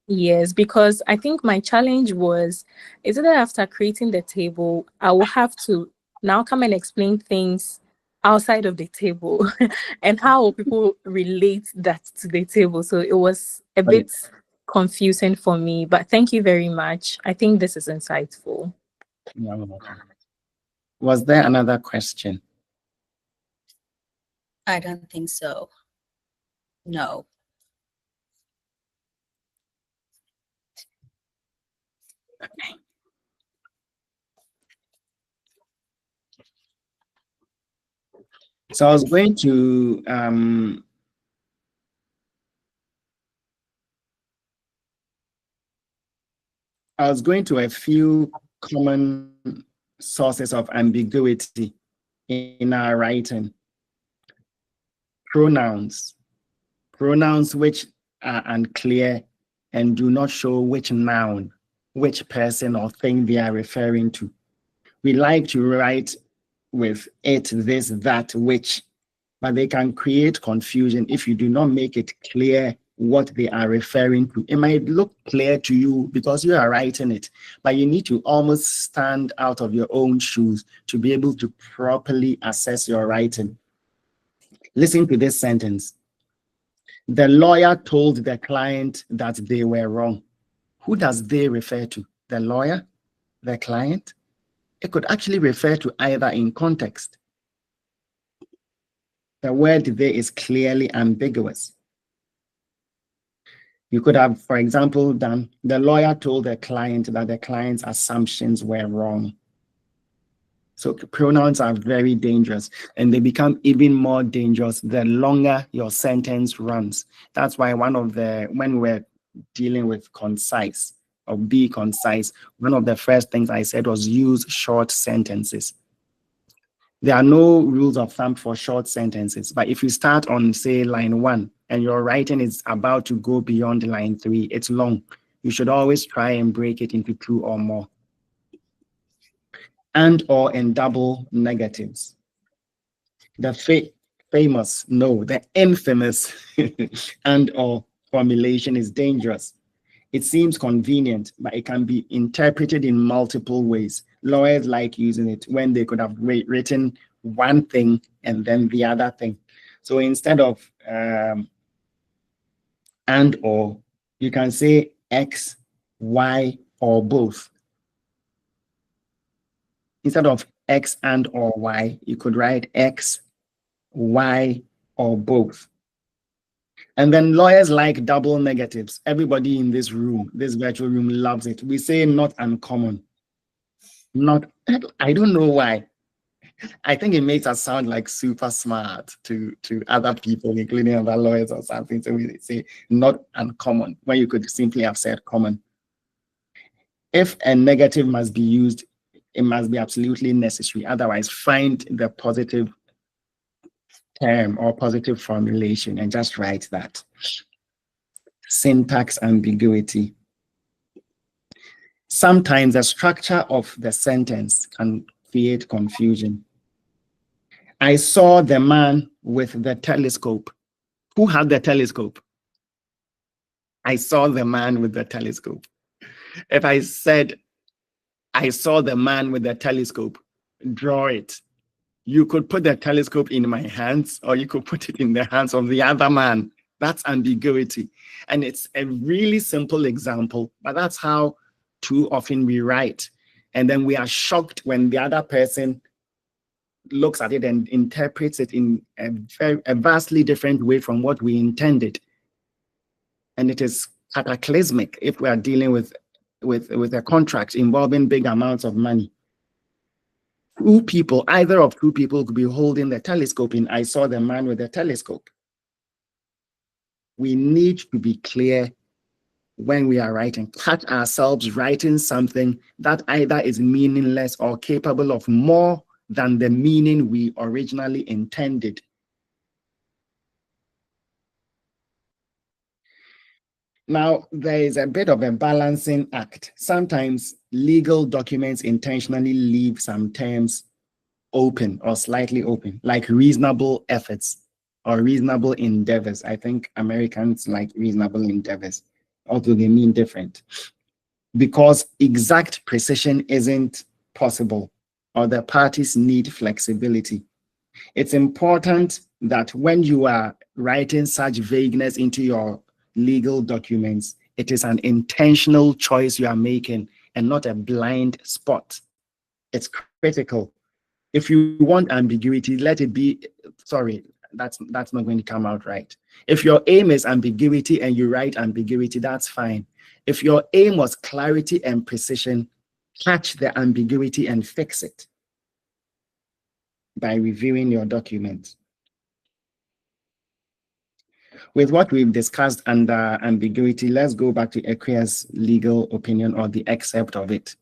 Yes, because I think my challenge was, is it that after creating the table, I will have to now come and explain things outside of the table and how will people relate that to the table? So it was a bit confusing for me, but thank you very much. I think this is insightful. Was there another question? I don't think so. No. Okay. So I was going to a few common sources of ambiguity in our writing. Pronouns which are unclear and do not show which noun, which person or thing they are referring to. We like to write with it, this, that, which, but they can create confusion if you do not make it clear what they are referring to. It might look clear to you because you are writing it, but you need to almost stand out of your own shoes to be able to properly assess your writing. Listen to this sentence. The lawyer told the client that they were wrong. Who does they refer to? The lawyer? The client? It could actually refer to either in context. The word they is clearly ambiguous. You could have, for example, done, the lawyer told the client that the client's assumptions were wrong. So pronouns are very dangerous, and they become even more dangerous the longer your sentence runs. That's why when we're dealing with concise or be concise, one of the first things I said was use short sentences. There are no rules of thumb for short sentences, but if you start on, say, line 1 and your writing is about to go beyond line 3, it's long. You should always try and break it into 2 or more. And or in double negatives. The infamous and or formulation is dangerous. It seems convenient, but it can be interpreted in multiple ways. Lawyers like using it when they could have written one thing and then the other thing. So instead of and or, you can say X, Y, or both. Instead of X and or Y, you could write X, Y, or both. And then lawyers like double negatives. Everybody in this room, this virtual room, loves it. We say not uncommon. I don't know why. I think it makes us sound like super smart to other people, including other lawyers or something. So we say not uncommon, when you could simply have said common. If a negative must be used, it must be absolutely necessary. Otherwise, find the positive term or positive formulation and just write that. Syntax ambiguity. Sometimes the structure of the sentence can create confusion. I saw the man with the telescope. Who had the telescope? I saw the man with the telescope. If I said, I saw the man with the telescope, draw it. You could put the telescope in my hands, or you could put it in the hands of the other man. That's ambiguity. And it's a really simple example, but that's how too often we write. And then we are shocked when the other person looks at it and interprets it in a vastly different way from what we intended. And it is cataclysmic if we are dealing with a contract involving big amounts of money. Two people, either of two people could be holding the telescope in I saw the man with the telescope. We need to be clear when we are writing. Catch ourselves writing something that either is meaningless or capable of more than the meaning we originally intended. Now, there is a bit of a balancing act. Sometimes legal documents intentionally leave some terms open or slightly open, like reasonable efforts or reasonable endeavors. I think Americans like reasonable endeavors, although they mean different, because exact precision isn't possible, or the parties need flexibility. It's important that when you are writing such vagueness into your legal documents, it is an intentional choice you are making and not a blind spot. It's critical. If you want ambiguity, let it be, sorry, that's not going to come out right. If your aim is ambiguity and you write ambiguity, that's fine. If your aim was clarity and precision, catch the ambiguity and fix it by reviewing your document. With what we've discussed under ambiguity, let's go back to Equia's legal opinion, or the excerpt of it.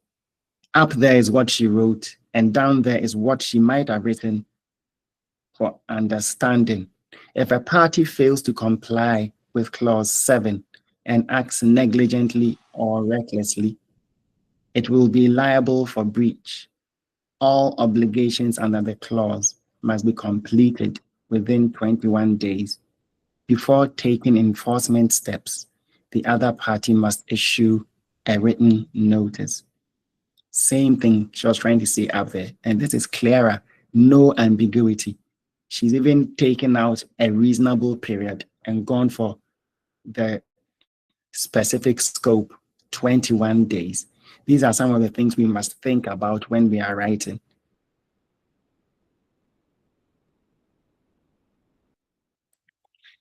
Up there is what she wrote, and down there is what she might have written for understanding. If a party fails to comply with clause 7 and acts negligently or recklessly, it will be liable for breach. all obligations under the clause must be completed within 21 days. Before taking enforcement steps, the other party must issue a written notice. Same thing she was trying to say up there, and this is clearer, no ambiguity. She's even taken out a reasonable period and gone for the specific scope, 21 days. These are some of the things we must think about when we are writing.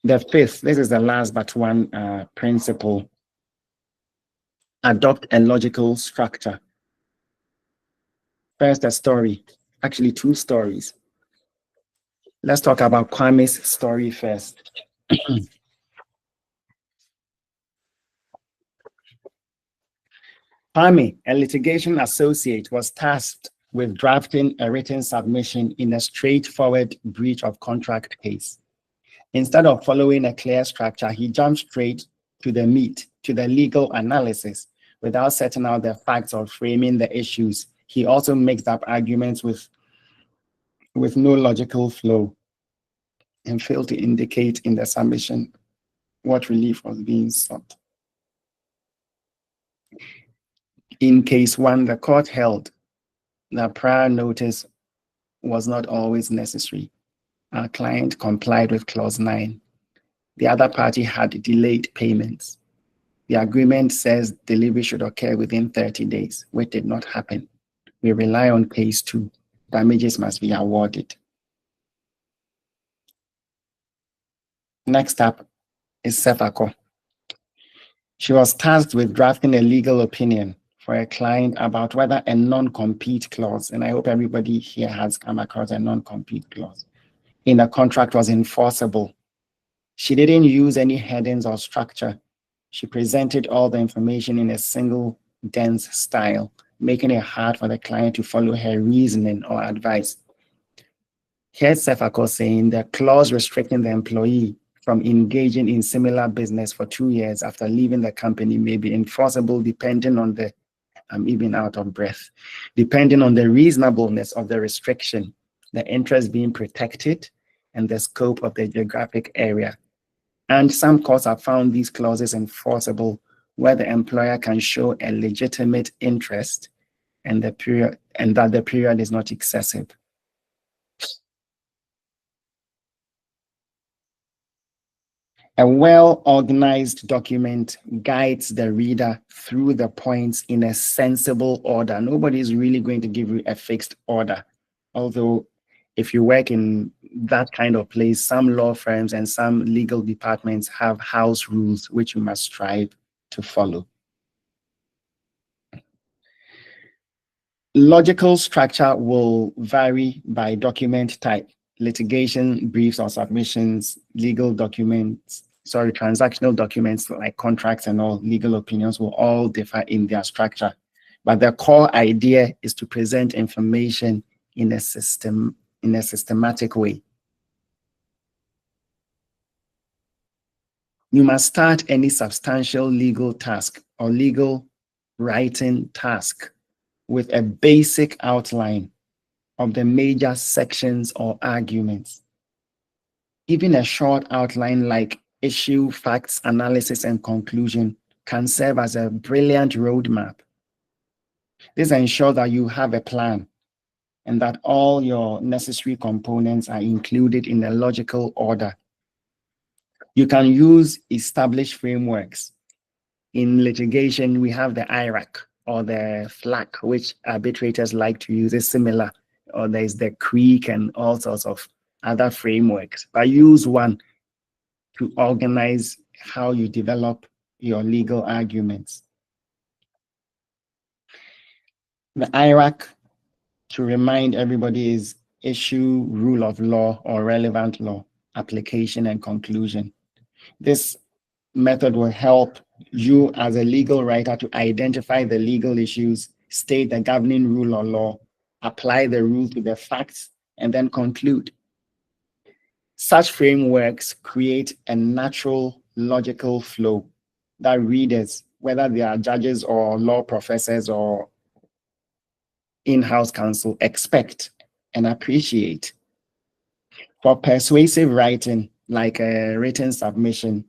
The fifth, this is the last but one principle, adopt a logical structure. First, a story, actually 2 stories. Let's talk about Kwame's story first. Kwame, a litigation associate, was tasked with drafting a written submission in a straightforward breach of contract case. Instead of following a clear structure, he jumped straight to the meat, to the legal analysis, without setting out the facts or framing the issues. He also mixed up arguments with no logical flow and failed to indicate in the submission what relief was being sought. In case 1, the court held that prior notice was not always necessary. Our client complied with clause 9. The other party had delayed payments. The agreement says delivery should occur within 30 days, which did not happen. We rely on case 2. Damages must be awarded. Next up is Sefako. She was tasked with drafting a legal opinion for a client about whether a non-compete clause, and I hope everybody here has come across a non-compete clause, in a contract was enforceable. She didn't use any headings or structure. She presented all the information in a single, dense style, making it hard for the client to follow her reasoning or advice. Here's Sefako saying the clause restricting the employee from engaging in similar business for 2 years after leaving the company may be enforceable depending on the, I'm even out of breath, depending on the reasonableness of the restriction, the interest being protected, and the scope of the geographic area. And some courts have found these clauses enforceable where the employer can show a legitimate interest and that the period is not excessive. A well-organized document guides the reader through the points in a sensible order. Nobody is really going to give you a fixed order. Although if you work in that kind of place, some law firms and some legal departments have house rules which you must strive to follow. Logical structure will vary by document type. Litigation, briefs or submissions, legal documents, transactional documents like contracts and all legal opinions will all differ in their structure. But the core idea is to present information in a systematic way. You must start any substantial legal task or legal writing task with a basic outline of the major sections or arguments. Even a short outline like issue, facts, analysis, and conclusion can serve as a brilliant roadmap. This ensures that you have a plan and that all your necessary components are included in a logical order. You can use established frameworks. In litigation, we have the IRAC or the FLAC, which arbitrators like to use. It's similar. Or there's the CREEC and all sorts of other frameworks. But use one to organize how you develop your legal arguments. The IRAC, to remind everybody, is issue, rule of law, or relevant law, application, and conclusion. This method will help you as a legal writer to identify the legal issues, state the governing rule or law, apply the rule to the facts, and then conclude. Such frameworks create a natural, logical flow that readers, whether they are judges or law professors or in-house counsel expect and appreciate. For persuasive writing, like a written submission,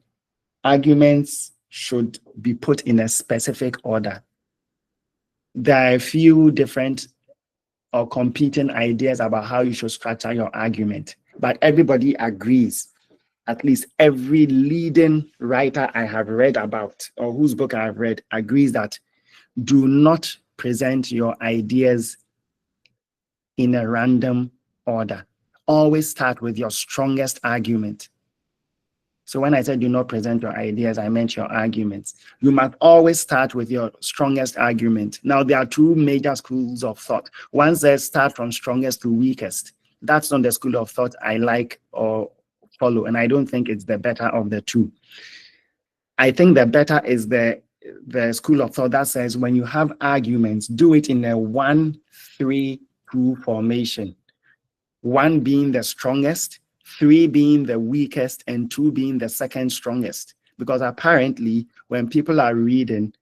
arguments should be put in a specific order. There are a few different or competing ideas about how you should structure your argument, but everybody agrees, at least every leading writer I have read about or whose book I have read agrees that do not present your ideas in a random order. Always start with your strongest argument. So when I said do not present your ideas, I meant your arguments. You must always start with your strongest argument. Now, there are two major schools of thought. One says start from strongest to weakest. That's not the school of thought I like or follow, and I don't think it's the better of the two. I think the better is the school of thought that says when you have arguments, do it in a 1-3-2 formation. 1 being the strongest, 3 being the weakest, and 2 being the second strongest. Because apparently, when people are reading,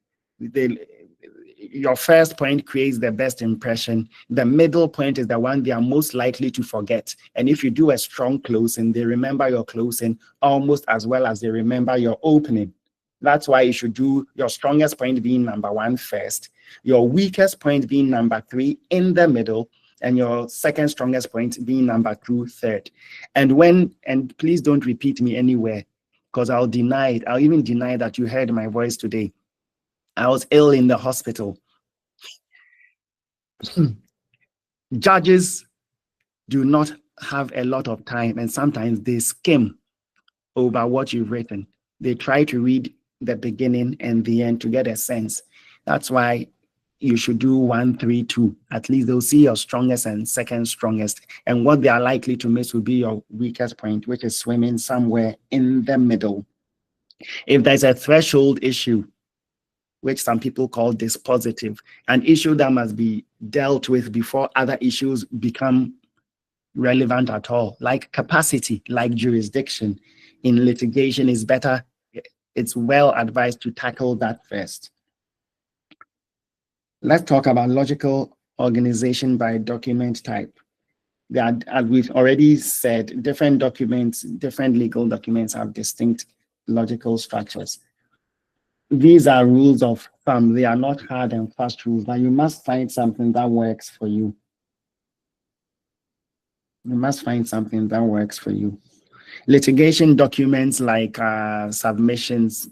your first point creates the best impression. The middle point is the one they are most likely to forget. And if you do a strong closing, they remember your closing almost as well as they remember your opening. That's why you should do your strongest point being number 1 first, your weakest point being number 3 in the middle, and your second strongest point being number 2 third. And please don't repeat me anywhere, because I'll deny it. I'll even deny that you heard my voice today. I was ill in the hospital. Judges do not have a lot of time, and sometimes they skim over what you've written. They try to read the beginning and the end to get a sense. That's why you should do 1-3-2. At least they'll see your strongest and second strongest. And what they are likely to miss will be your weakest point, which is swimming somewhere in the middle. If there's a threshold issue, which some people call dispositive, an issue that must be dealt with before other issues become relevant at all, like capacity, like jurisdiction in litigation, is better. It's well advised to tackle that first. Let's talk about logical organization by document type. As we've already said, different documents, different legal documents have distinct logical structures. These are rules of thumb. They are not hard and fast rules, but you must find something that works for you. You must find something that works for you. Litigation documents like submissions,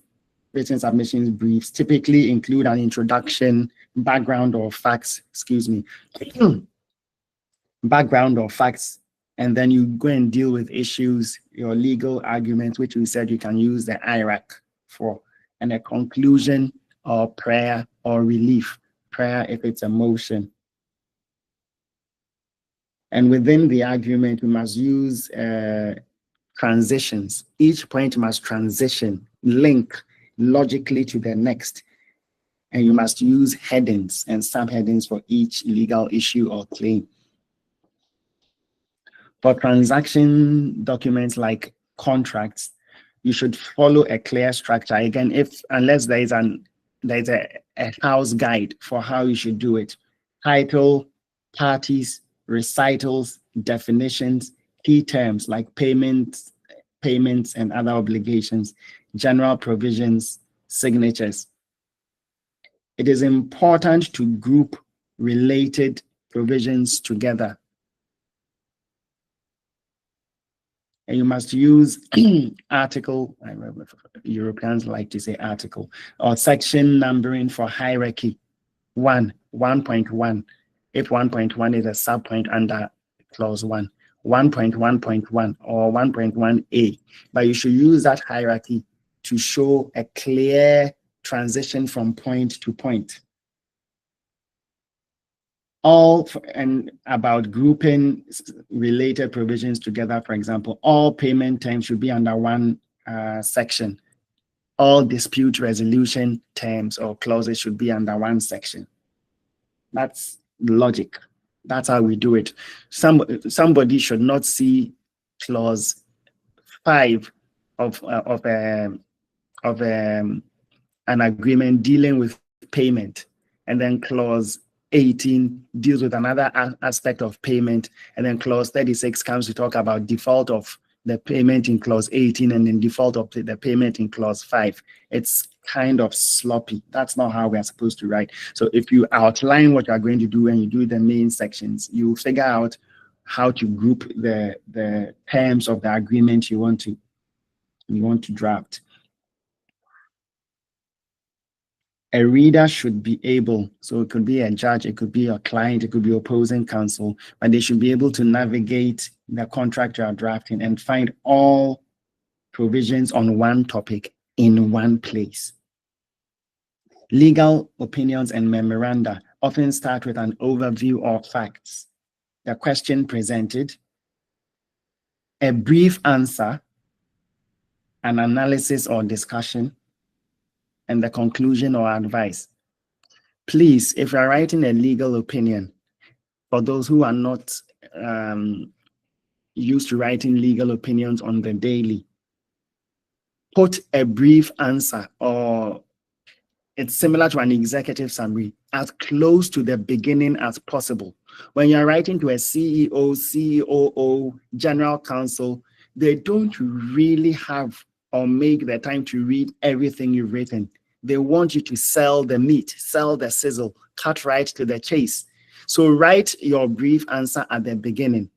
written submissions, briefs, typically include an introduction, background or facts, background or facts, and then you go and deal with issues, your legal arguments, which we said you can use the IRAC for, and a conclusion or prayer or relief. Prayer if it's a motion. And within the argument, we must use transitions. Each point must transition, link logically to the next. And you must use headings and subheadings for each legal issue or claim. For transaction documents like contracts, you should follow a clear structure. Again, unless there's a house guide for how you should do it. Title, parties, recitals, definitions, key terms like payments and other obligations, general provisions, signatures. It is important to group related provisions together. And you must use article, Europeans like to say article, or section numbering for hierarchy. 1.1, if 1.1 is a subpoint under clause 1, 1.1.1 or 1.1a. But you should use that hierarchy to show a clear transition from point to point. And about grouping related provisions together, for example, all payment terms should be under one section. All dispute resolution terms or clauses should be under one section. That's logic. That's how we do it. Somebody should not see clause 5 of an agreement dealing with payment, and then clause 18 deals with another aspect of payment, and then clause 36 comes to talk about default of the payment in clause 18 and then default of the payment in clause 5. It's kind of sloppy. That's not how we're supposed to write. So if you outline what you're going to do and you do the main sections, you figure out how to group the terms of the agreement you want to draft. A reader should be able, so it could be a judge, it could be a client, it could be opposing counsel, but they should be able to navigate the contract you are drafting and find all provisions on one topic in one place. Legal opinions and memoranda often start with an overview of facts, the question presented, a brief answer, an analysis or discussion, and the conclusion or advice. Please, if you're writing a legal opinion, for those who are not used to writing legal opinions on the daily, put a brief answer, or it's similar to an executive summary, as close to the beginning as possible. When you're writing to a CEO, COO, general counsel, they don't really have or make the time to read everything you've written. They want you to sell the meat, sell the sizzle, cut right to the chase. So write your brief answer at the beginning.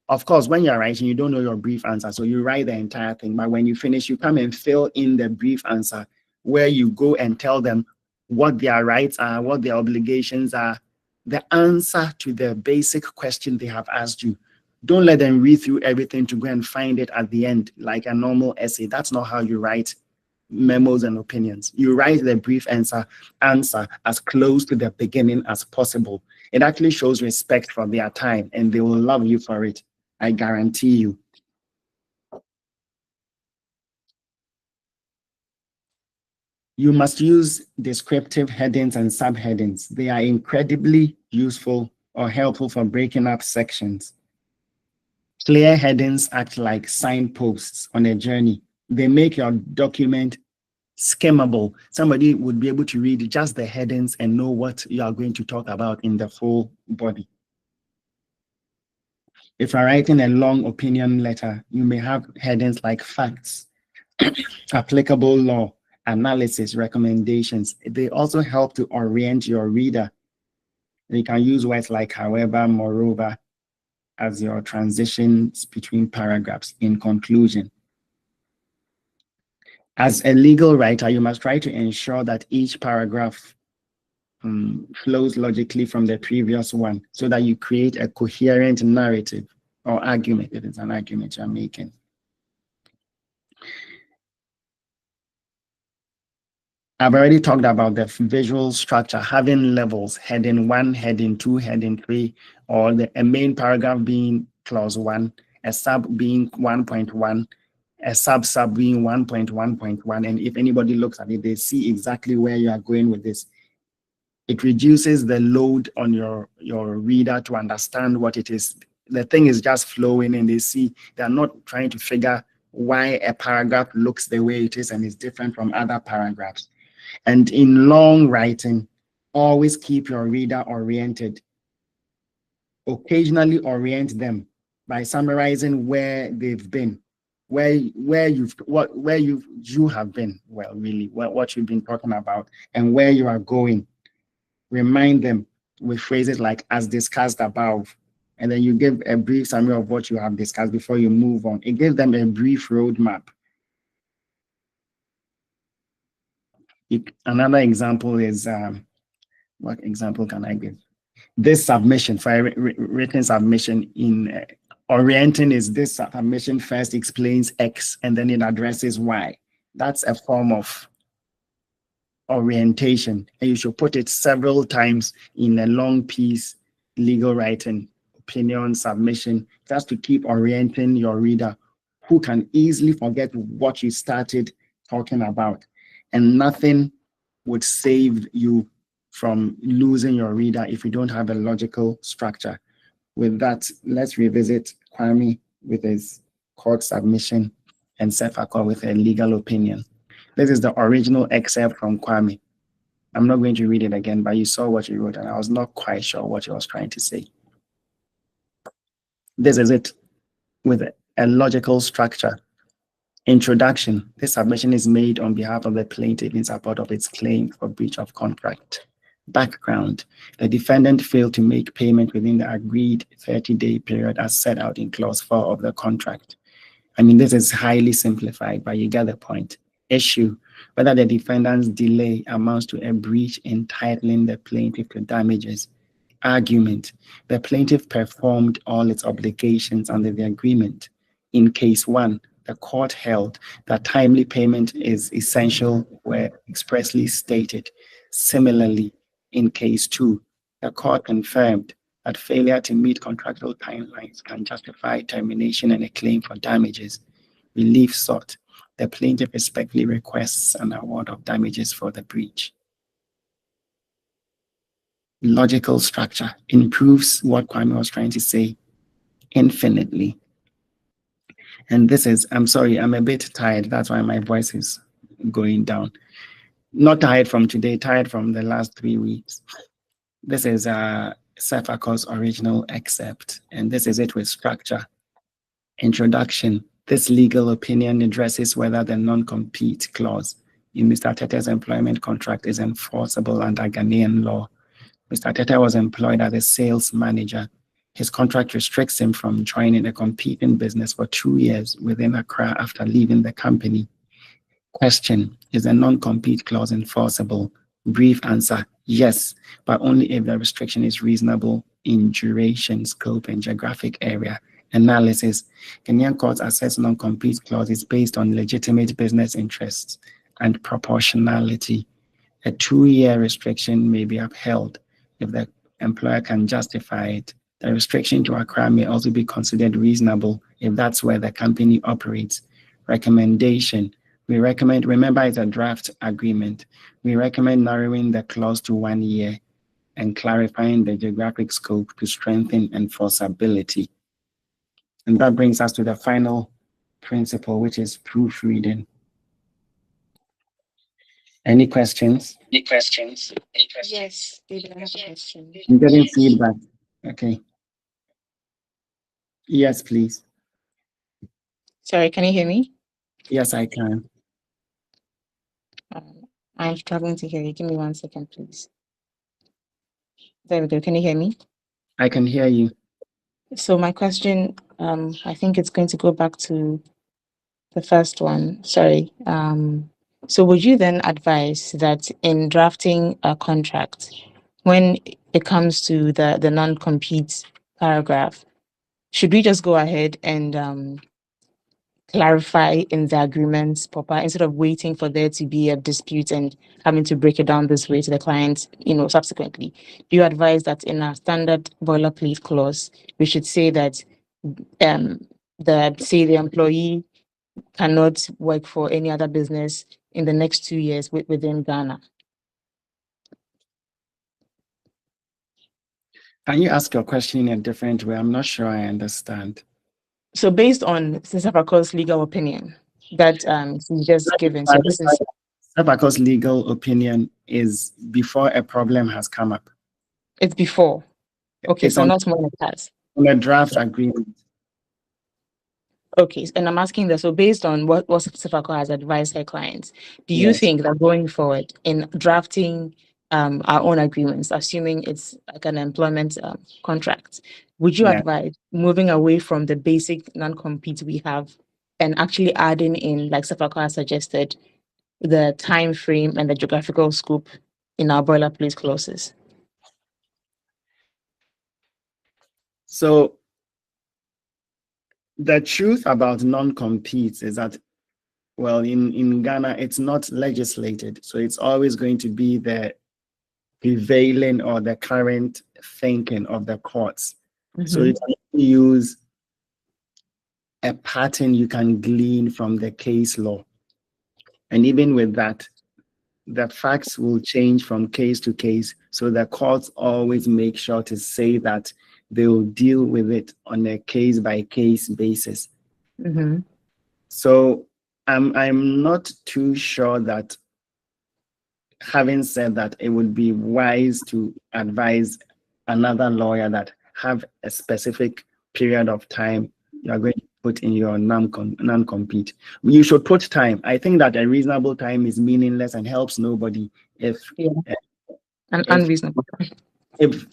Of course, when you're writing, you don't know your brief answer, so you write the entire thing. But when you finish, you come and fill in the brief answer where you go and tell them what their rights are, what their obligations are, the answer to the basic question they have asked you. Don't let them read through everything to go and find it at the end like a normal essay. That's not how you write memos and opinions. You write the brief answer as close to the beginning as possible. It actually shows respect for their time, and they will love you for it. I guarantee you. You must use descriptive headings and subheadings. They are incredibly useful or helpful for breaking up sections. Clear headings act like signposts on a journey. They make your document skimmable. Somebody would be able to read just the headings and know what you are going to talk about in the full body. If you're writing a long opinion letter, you may have headings like facts, applicable law, analysis, recommendations. They also help to orient your reader. You can use words like however, moreover, as your transitions between paragraphs. In conclusion, as a legal writer, you must try to ensure that each paragraph flows logically from the previous one so that you create a coherent narrative or argument, if it's an argument you're making. I've already talked about the visual structure, having levels, heading 1, heading 2, heading 3, or a main paragraph being clause 1, a sub being 1.1, a sub being 1.1.1. And if anybody looks at it, they see exactly where you are going with this. It reduces the load on your reader to understand what it is. The thing is just flowing, and they see they're not trying to figure why a paragraph looks the way it is and is different from other paragraphs. And in long writing, always keep your reader oriented. Occasionally orient them by summarizing where they've been, where you have been, well, really, what you've been talking about, and where you are going. Remind them with phrases like as discussed above, and then you give a brief summary of what you have discussed before you move on. It gives them a brief roadmap. Another example is, what example can I give? This submission, for a written submission in orienting is this submission first explains X and then it addresses Y. That's a form of orientation, and you should put it several times in a long piece, legal writing, opinion, submission, just to keep orienting your reader who can easily forget what you started talking about. And nothing would save you from losing your reader if you don't have a logical structure. With that, let's revisit Kwame with his court submission and Sefako with a legal opinion. This is the original excerpt from Kwame. I'm not going to read it again, but you saw what he wrote, and I was not quite sure what he was trying to say. This is it with a logical structure. Introduction. This submission is made on behalf of the plaintiff in support of its claim for breach of contract. Background. The defendant failed to make payment within the agreed 30-day period as set out in clause 4 of the contract. I mean, this is highly simplified, but you get the point. Issue. Whether the defendant's delay amounts to a breach entitling the plaintiff to damages. Argument. The plaintiff performed all its obligations under the agreement. In case 1, the court held that timely payment is essential where expressly stated. Similarly, in case 2, the court confirmed that failure to meet contractual timelines can justify termination and a claim for damages. Relief sought. The plaintiff respectfully requests an award of damages for the breach. Logical structure improves what Kwame was trying to say infinitely. And this is, I'm sorry, I'm a bit tired. That's why my voice is going down. Not tired from today, tired from the last 3 weeks. This is Sefakor's original excerpt, and this is it with structure. Introduction. This legal opinion addresses whether the non-compete clause in Mr. Tete's employment contract is enforceable under Ghanaian law. Mr. Tete was employed as a sales manager. His contract restricts him from joining a competing business for 2 years within Accra after leaving the company. Question. Is a non-compete clause enforceable? Brief answer. Yes, but only if the restriction is reasonable in duration, scope, and geographic area. Analysis. Kenyan courts assess non-compete clauses based on legitimate business interests and proportionality. A 2-year restriction may be upheld if the employer can justify it. The restriction to Accra may also be considered reasonable if that's where the company operates. Recommendation. We recommend, remember it's a draft agreement, we recommend narrowing the clause to 1 year and clarifying the geographic scope to strengthen enforceability. And that brings us to the final principle, which is proofreading. Any questions? Yes, David, I have a question. I'm getting feedback. Okay. Yes, please. Sorry, can you hear me? Yes, I can. I'm struggling to hear you. Give me 1 second, please. There we go. Can you hear me? I can hear you. So my question, I think it's going to go back to the first one. Sorry. So would you then advise that in drafting a contract, when it comes to the non-compete paragraph, should we just go ahead and clarify in the agreements proper instead of waiting for there to be a dispute and having to break it down this way to the client, subsequently? Do you advise that in a standard boilerplate clause, we should say that the employee cannot work for any other business in the next 2 years within Ghana? Can you ask your question in a different way? I'm not sure I understand. So based on Sefakor's legal opinion that he's just given, so this is Sefakor's legal opinion is before a problem has come up. it's before. Okay, It's so on, not when it has. on a draft agreement. Okay, and I'm asking that, so based on what Sefakor has advised her clients, do you Yes. think that going forward in drafting our own agreements, assuming it's like an employment contract, would you Yeah. advise moving away from the basic non-compete we have and actually adding in, like Sefakor has suggested, the time frame and the geographical scope in our boilerplate clauses? So the truth about non-competes is that, well, in Ghana, it's not legislated. So it's always going to be the prevailing or the current thinking of the courts. So you can use a pattern you can glean from the case law. And even with that, the facts will change from case to case. So the courts always make sure to say that they will deal with it on a case-by-case basis. Mm-hmm. So I'm not too sure that having said that, it would be wise to advise another lawyer that have a specific period of time you are going to put in your non-compete. You should put time. I think that a reasonable time is meaningless and helps nobody if An unreasonable time. if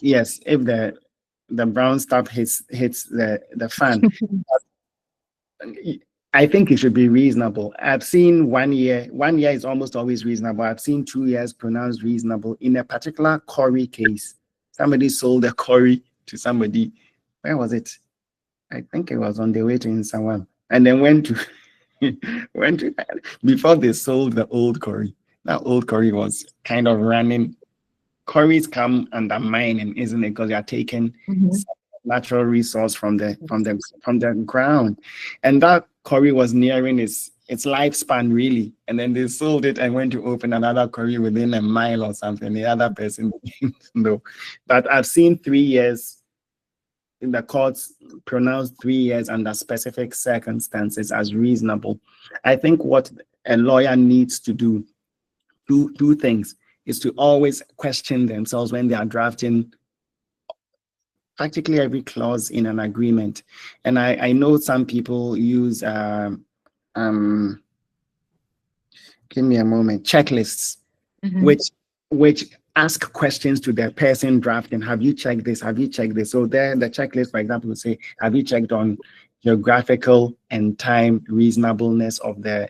the brown stuff hits the fan. I think it should be reasonable. I've seen 1 year. 1 year is almost always reasonable. I've seen 2 years pronounced reasonable. In a particular Corey case, somebody sold a Corey to somebody. Where was it? I think it was on the way to Insawan. And then went to before they sold the old Corey. That old Corey was kind of running. Corys come under mining, isn't it? Because they are taking natural resource from the ground, and that Corey was nearing its lifespan really, and then they sold it and went to open another Corey within a mile or something. The other person didn't know. But I've seen 3 years in the courts pronounced 3 years under specific circumstances as reasonable. I think what a lawyer needs to do, two things, is to always question themselves when they are drafting practically every clause in an agreement. And I know some people use give me a moment, checklists, which ask questions to the person drafting. Have you checked this? Have you checked this? So there, the checklist, for example, will say, have you checked on geographical and time reasonableness of the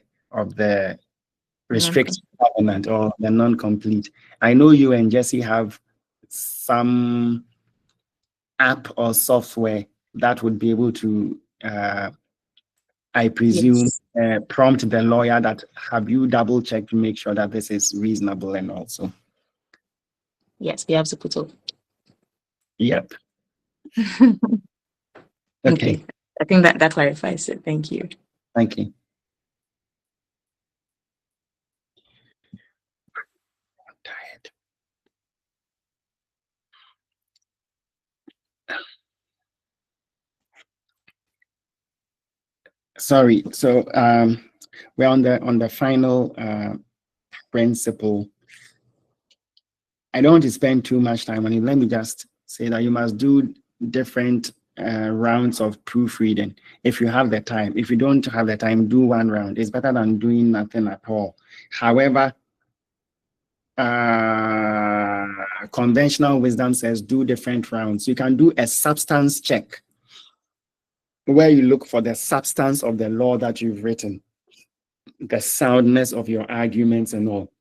restricted covenant or the non-complete? I know you and Jesse have some app or software that would be able to, I presume, prompt the lawyer that have you double checked to make sure that this is reasonable and also. Yes, we have Zaputo. Yep. Okay. I think that clarifies it. Thank you. Thank you. I'm tired. Sorry. So we're on the final principle. I don't want to spend too much time on it. Let me just say that you must do different rounds of proofreading if you have the time. If you don't have the time, do one round. It's better than doing nothing at all. However, conventional wisdom says do different rounds. You can do a substance check where you look for the substance of the law that you've written, the soundness of your arguments and all.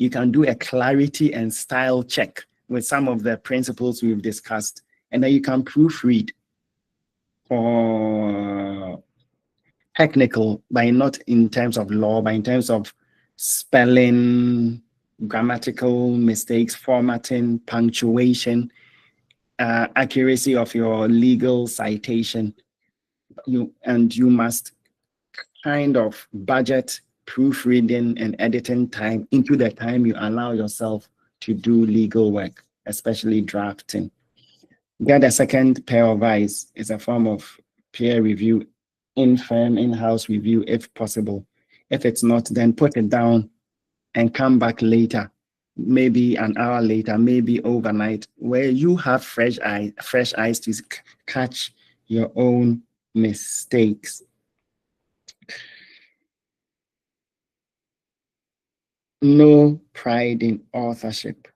You can do a clarity and style check with some of the principles we've discussed, and then you can proofread or technical, by not in terms of law, but in terms of spelling, grammatical mistakes, formatting, punctuation, accuracy of your legal citation. You must kind of budget proofreading and editing time into the time you allow yourself to do legal work, especially drafting. Get a second pair of eyes. It's a form of peer review, in-house review if possible. If it's not, then put it down and come back later, maybe an hour later, maybe overnight, where you have fresh eyes to catch your own mistakes. No pride in authorship.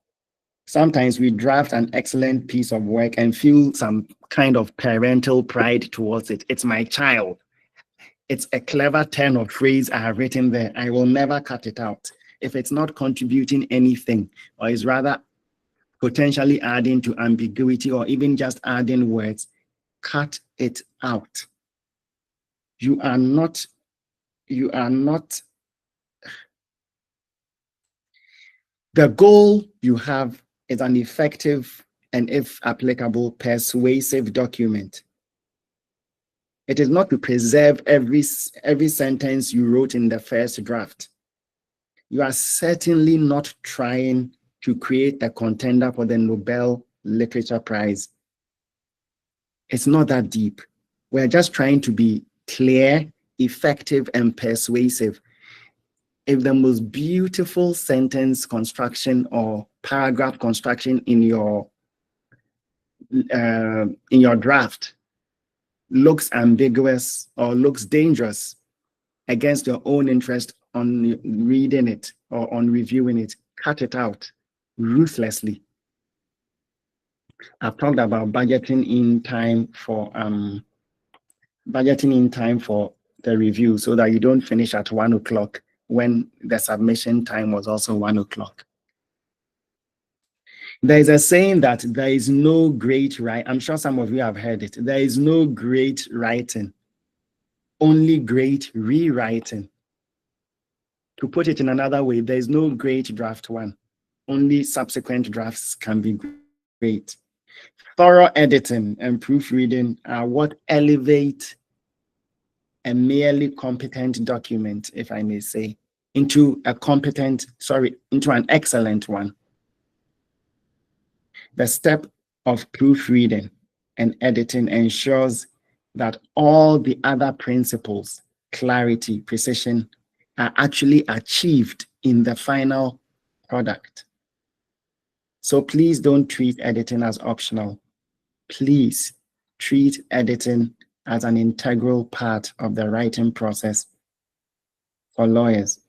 Sometimes we draft an excellent piece of work and feel some kind of parental pride towards it. It's my child. It's a clever turn of phrase I have written there. I will never cut it out. If it's not contributing anything, or is rather potentially adding to ambiguity or even just adding words, cut it out. You are not. The goal you have is an effective and, if applicable, persuasive document. It is not to preserve every sentence you wrote in the first draft. You are certainly not trying to create a contender for the Nobel Literature Prize. It's not that deep. We're just trying to be clear, effective, and persuasive. if the most beautiful sentence construction or paragraph construction in your draft looks ambiguous or looks dangerous against your own interest on reading it or on reviewing it, cut it out ruthlessly. I've talked about budgeting in time for the review so that you don't finish at 1 o'clock when the submission time was also 1 o'clock. There is a saying that there is no great writing. I'm sure some of you have heard it. There is no great writing, only great rewriting. To put it in another way, there is no great draft one. Only subsequent drafts can be great. Thorough editing and proofreading are what elevate a merely competent document, if I may say, into an excellent one. The step of proofreading and editing ensures that all the other principles, clarity, precision, are actually achieved in the final product. So please don't treat editing as optional. Please treat editing as an integral part of the writing process for lawyers.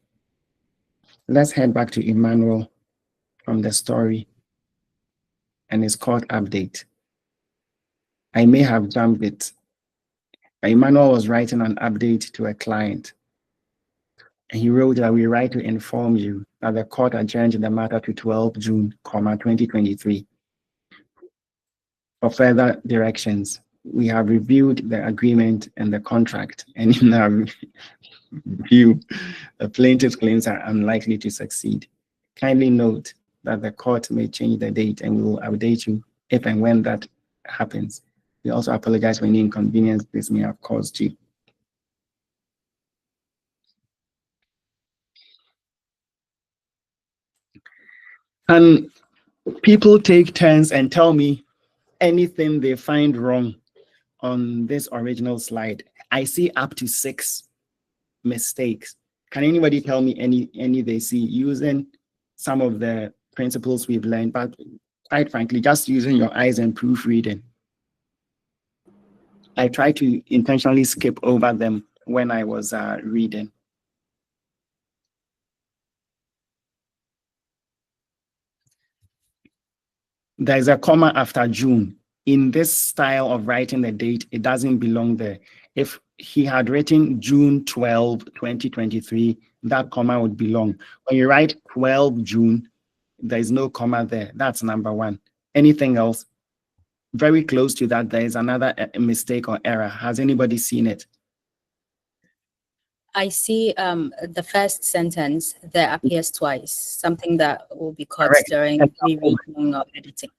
Let's head back to Emmanuel from the story and his court update. I may have jumped it. Emmanuel was writing an update to a client. And he wrote that we write to inform you that the court adjourned the matter to 12 June, 2023. For further directions, we have reviewed the agreement and the contract, and in our review, the plaintiff's claims are unlikely to succeed. Kindly note that the court may change the date, and we will update you if and when that happens. We also apologize for any inconvenience this may have caused you. And people take turns and tell me anything they find wrong on this original slide. I see up to 6 mistakes. Can anybody tell me any they see using some of the principles we've learned, but quite frankly, just using your eyes and proofreading? I try to intentionally skip over them when I was reading. There's a comma after June. In this style of writing the date, it doesn't belong there. If he had written June 12, 2023, that comma would belong. When you write 12 June, there's no comma there. That's number one. Anything else? Very close to that, there is another mistake or error. Has anybody seen it? I see the first sentence there appears twice, something that will be caught during rereading or editing.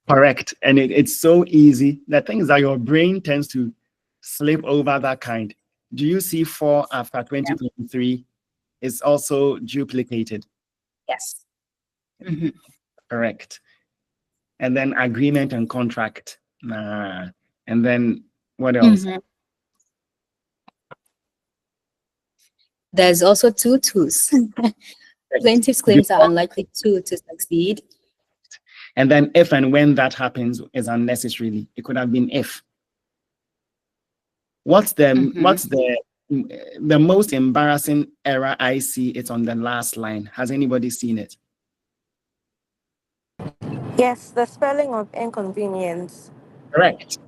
Correct. And it's so easy. The thing is that your brain tends to slip over that kind. Do you see 4 after 2023 is also duplicated? Yes. Mm-hmm. Correct. And then agreement and contract. And then what else? Mm-hmm. There's also 2 twos. Plaintiff's claims are unlikely to succeed. And then if and when that happens is unnecessarily. It could have been if. What's the most embarrassing error I see? It's on the last line. Has anybody seen it? Yes, the spelling of inconvenience. Correct.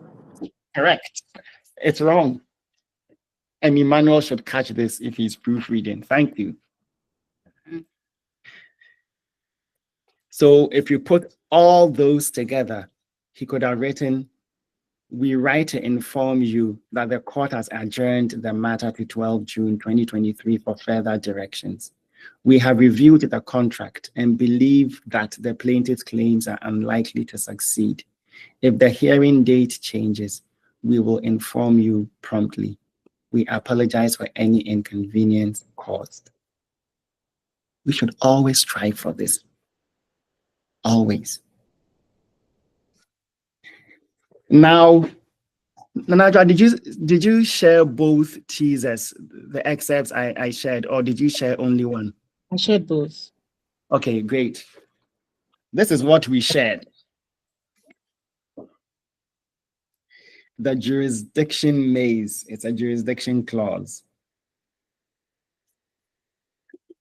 It's wrong. And Emmanuel should catch this if he's proofreading. Thank you. So if you put all those together, he could have written, we write to inform you that the court has adjourned the matter to 12 June 2023 for further directions. We have reviewed the contract and believe that the plaintiff's claims are unlikely to succeed. If the hearing date changes, we will inform you promptly. We apologize for any inconvenience caused. We should always strive for this. Always. Now, Nanaja, did you share both teasers, the excerpts I shared, or did you share only one? I shared both. Okay, great. This is what we shared. The jurisdiction maze. It's a jurisdiction clause.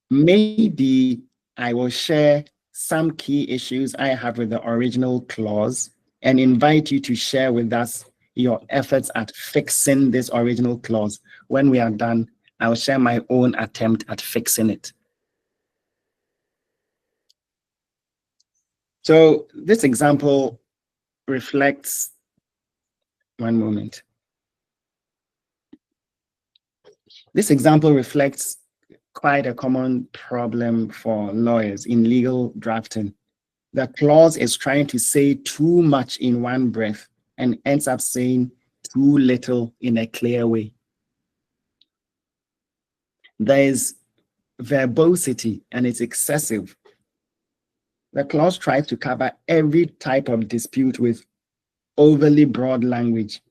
Maybe I will share some key issues I have with the original clause and invite you to share with us your efforts at fixing this original clause. When we are done, I'll share my own attempt at fixing it. So this example reflects, one moment. This example reflects quite a common problem for lawyers in legal drafting. The clause is trying to say too much in one breath and ends up saying too little in a clear way. There is verbosity and it's excessive. The clause tries to cover every type of dispute with overly broad language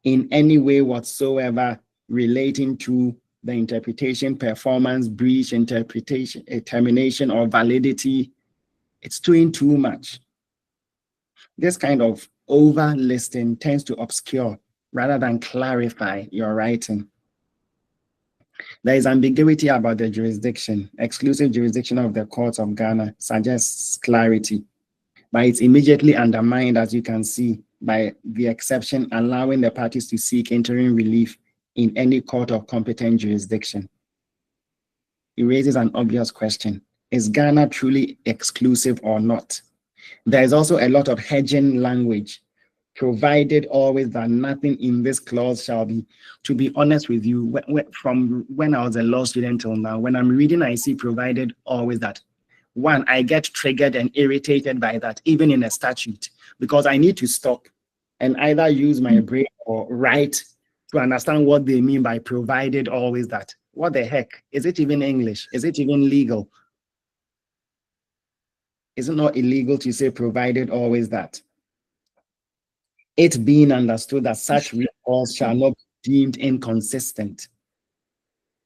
in any way whatsoever relating to the interpretation, performance, breach, interpretation, termination, or validity. It's doing too much. This kind of over-listing tends to obscure rather than clarify your writing. There is ambiguity about the jurisdiction. Exclusive jurisdiction of the courts of Ghana suggests clarity, but it's immediately undermined, as you can see, by the exception allowing the parties to seek interim relief in any court of competent jurisdiction. It raises an obvious question. Is Ghana truly exclusive or not? There is also a lot of hedging language, provided always that nothing in this clause shall be. To be honest with you, from when I was a law student till now, when I'm reading, I see provided always that. One, I get triggered and irritated by that, even in a statute, because I need to stop and either use my brain or write to understand what they mean by provided always that. What the heck? Is it even English? Is it even legal? Is it not illegal to say provided always that? It being understood that such recalls shall not be deemed inconsistent.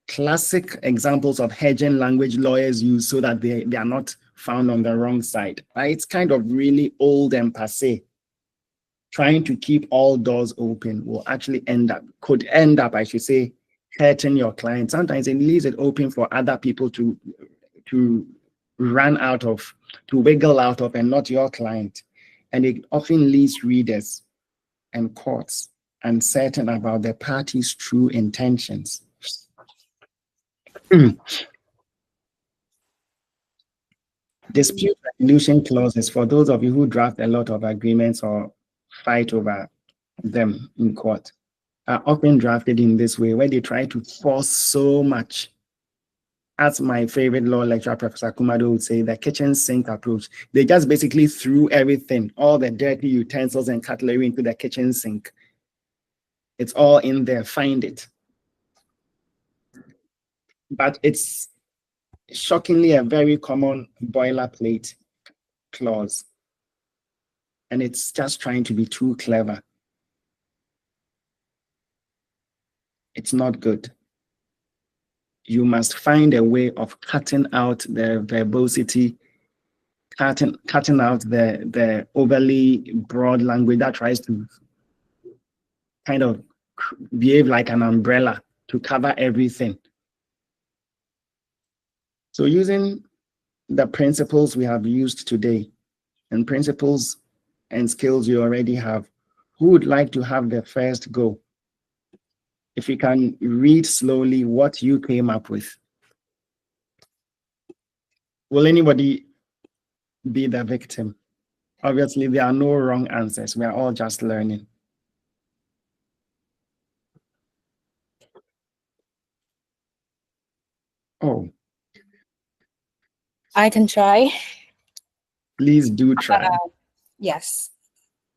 Classic examples of hedging language lawyers use so that they are not found on the wrong side. It's kind of really old and passé. Trying to keep all doors open will actually could end up, I should say, hurting your client. Sometimes it leaves it open for other people to run out of, to wiggle out of, and not your client. And it often leaves readers and courts uncertain about the party's true intentions. Dispute resolution clauses, for those of you who draft a lot of agreements or fight over them in court, are often drafted in this way, where they try to force so much. As my favorite law lecturer, Professor Kumado, would say, the kitchen sink approach. They just basically threw everything, all the dirty utensils and cutlery into the kitchen sink. It's all in there, find it. But it's shockingly a very common boilerplate clause. And it's just trying to be too clever. It's not good. You must find a way of cutting out the verbosity, cutting out the overly broad language that tries to kind of behave like an umbrella to cover everything. So using the principles we have used today, and principles and skills you already have, who would like to have the first go? If you can read slowly what you came up with. Will anybody be the victim? Obviously, there are no wrong answers. We are all just learning. Oh. I can try. Please do try. Yes.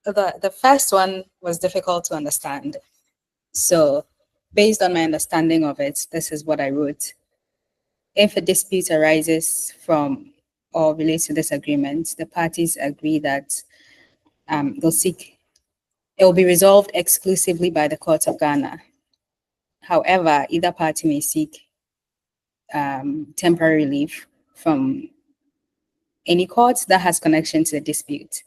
The first one was difficult to understand. So based on my understanding of it, this is what I wrote. If a dispute arises from or relates to this agreement, the parties agree that they'll seek, it will be resolved exclusively by the courts of Ghana. However, either party may seek temporary relief from any court that has connection to the dispute.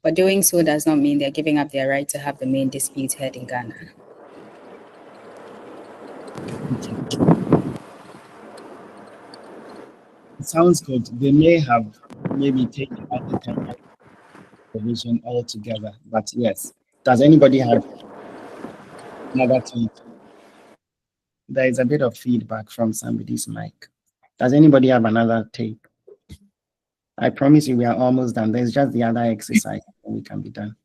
But doing so does not mean they're giving up their right to have the main dispute heard in Ghana. It sounds good. They may have maybe taken out the temporary provision altogether, but yes. Does anybody have another take? There is a bit of feedback from somebody's mic. Does anybody have another take? I promise you we are almost done. There's just the other exercise and we can be done.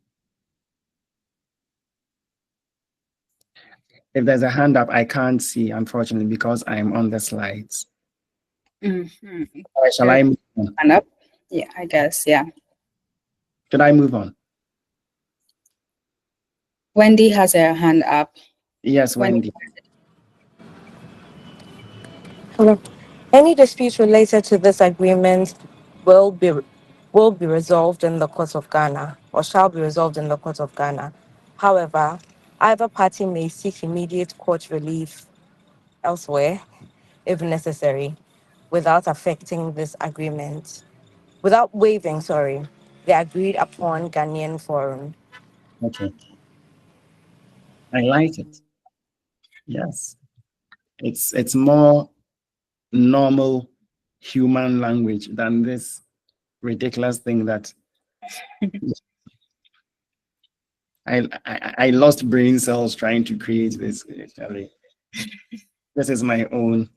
If there's a hand up, I can't see, unfortunately, because I'm on the slides. Mm-hmm. All right, shall I move on? Hand up? Yeah, I guess, yeah. Should I move on? Wendy has her hand up. Yes, Wendy. Hello. Any disputes related to this agreement will be resolved in the court of Ghana or shall be resolved in the court of Ghana. However, either party may seek immediate court relief elsewhere if necessary without affecting this agreement, without waiving, the agreed upon Ghanaian forum. Okay. I like it. Yes. It's more normal human language than this ridiculous thing that I lost brain cells trying to create this. Actually, this is my own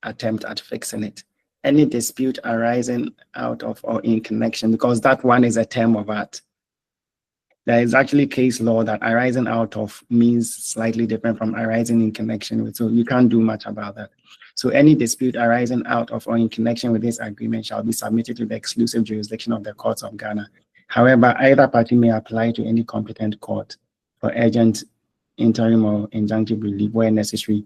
attempt at fixing it. Any dispute arising out of or in connection, because that one is a term of art. There is actually case law that arising out of means slightly different from arising in connection with, so you can't do much about that. So any dispute arising out of or in connection with this agreement shall be submitted to the exclusive jurisdiction of the courts of Ghana. However, either party may apply to any competent court for urgent interim or injunctive relief where necessary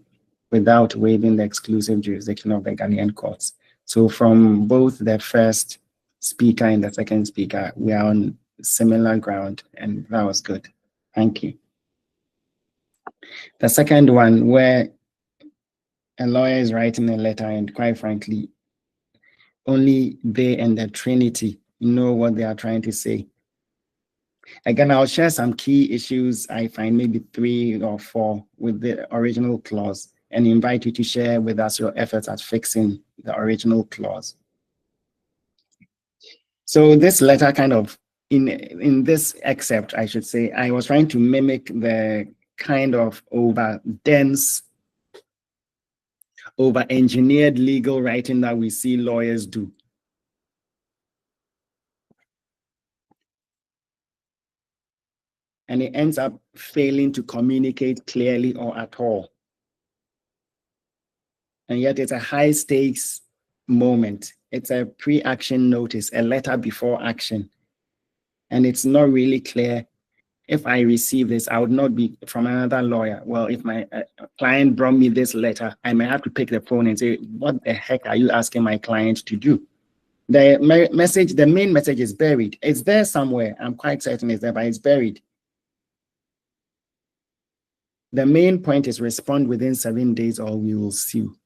without waiving the exclusive jurisdiction of the Ghanaian courts. So from both the first speaker and the second speaker, we are on similar ground, and that was good. Thank you. The second one, where a lawyer is writing a letter and quite frankly, only they and the Trinity know what they are trying to say. Again, I'll share some key issues, I find maybe 3 or 4 with the original clause, and invite you to share with us your efforts at fixing the original clause. So this letter kind of, in this excerpt, I should say, I was trying to mimic the kind of over-dense, over-engineered legal writing that we see lawyers do. And it ends up failing to communicate clearly or at all. And yet it's a high stakes moment. It's a pre-action notice, a letter before action. And it's not really clear. If I receive this, I would not be from another lawyer. Well, if my client brought me this letter, I may have to pick the phone and say, what the heck are you asking my client to do? The main message is buried. It's there somewhere. I'm quite certain it's there, but it's buried. The main point is respond within 7 days or we will sue.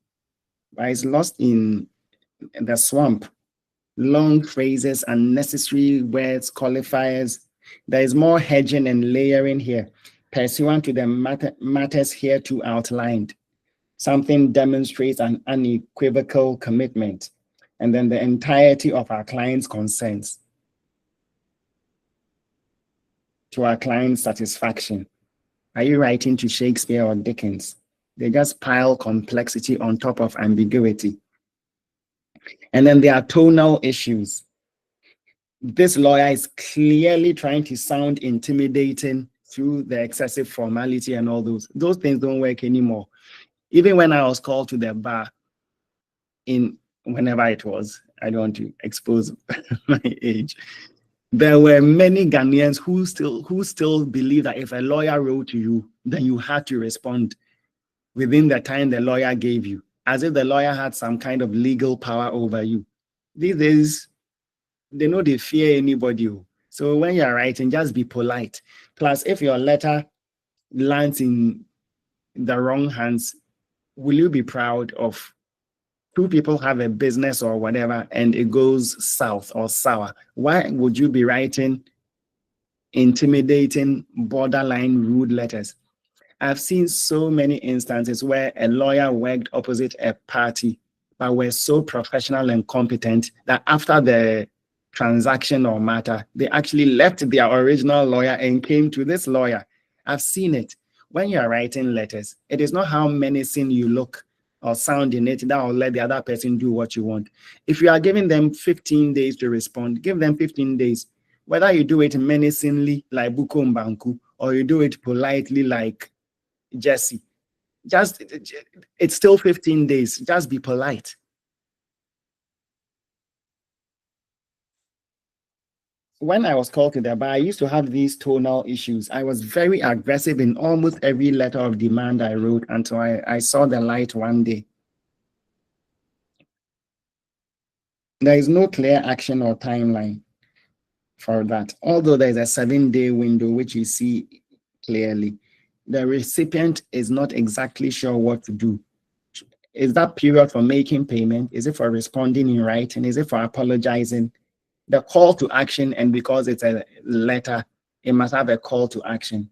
But it's lost in the swamp. Long phrases, unnecessary words, qualifiers. There is more hedging and layering here, pursuant to the matters hereto outlined. Something demonstrates an unequivocal commitment, and then the entirety of our client's consents to our client's satisfaction. Are you writing to Shakespeare or Dickens? They just pile complexity on top of ambiguity. And then there are tonal issues. This lawyer is clearly trying to sound intimidating through the excessive formality and all those. Those things don't work anymore. Even when I was called to the bar in whenever it was, I don't want to expose my age. There were many Ghanaians who still believe that if a lawyer wrote to you, then you had to respond within the time the lawyer gave you, as if the lawyer had some kind of legal power over you. These days, they know they fear anybody. So when you're writing, just be polite. Plus, if your letter lands in the wrong hands, will you be proud of two people have a business or whatever and it goes south or sour, why would you be writing intimidating, borderline rude letters? I've seen so many instances where a lawyer worked opposite a party, but were so professional and competent that after the transaction or matter, they actually left their original lawyer and came to this lawyer. I've seen it. When you are writing letters, it is not how menacing you look or sound in it that will let the other person do what you want. If you are giving them 15 days to respond, give them 15 days. Whether you do it menacingly like Buko Mbanku or you do it politely like Jesse, it's still 15 days. Just be polite. When I was called to the bar, I used to have these tonal issues. I was very aggressive in almost every letter of demand I wrote until I saw the light one day. There is no clear action or timeline for that. Although there's a 7-day window, which you see clearly, the recipient is not exactly sure what to do. Is that period for making payment? Is it for responding in writing? Is it for apologizing? The call to action, and because it's a letter, it must have a call to action.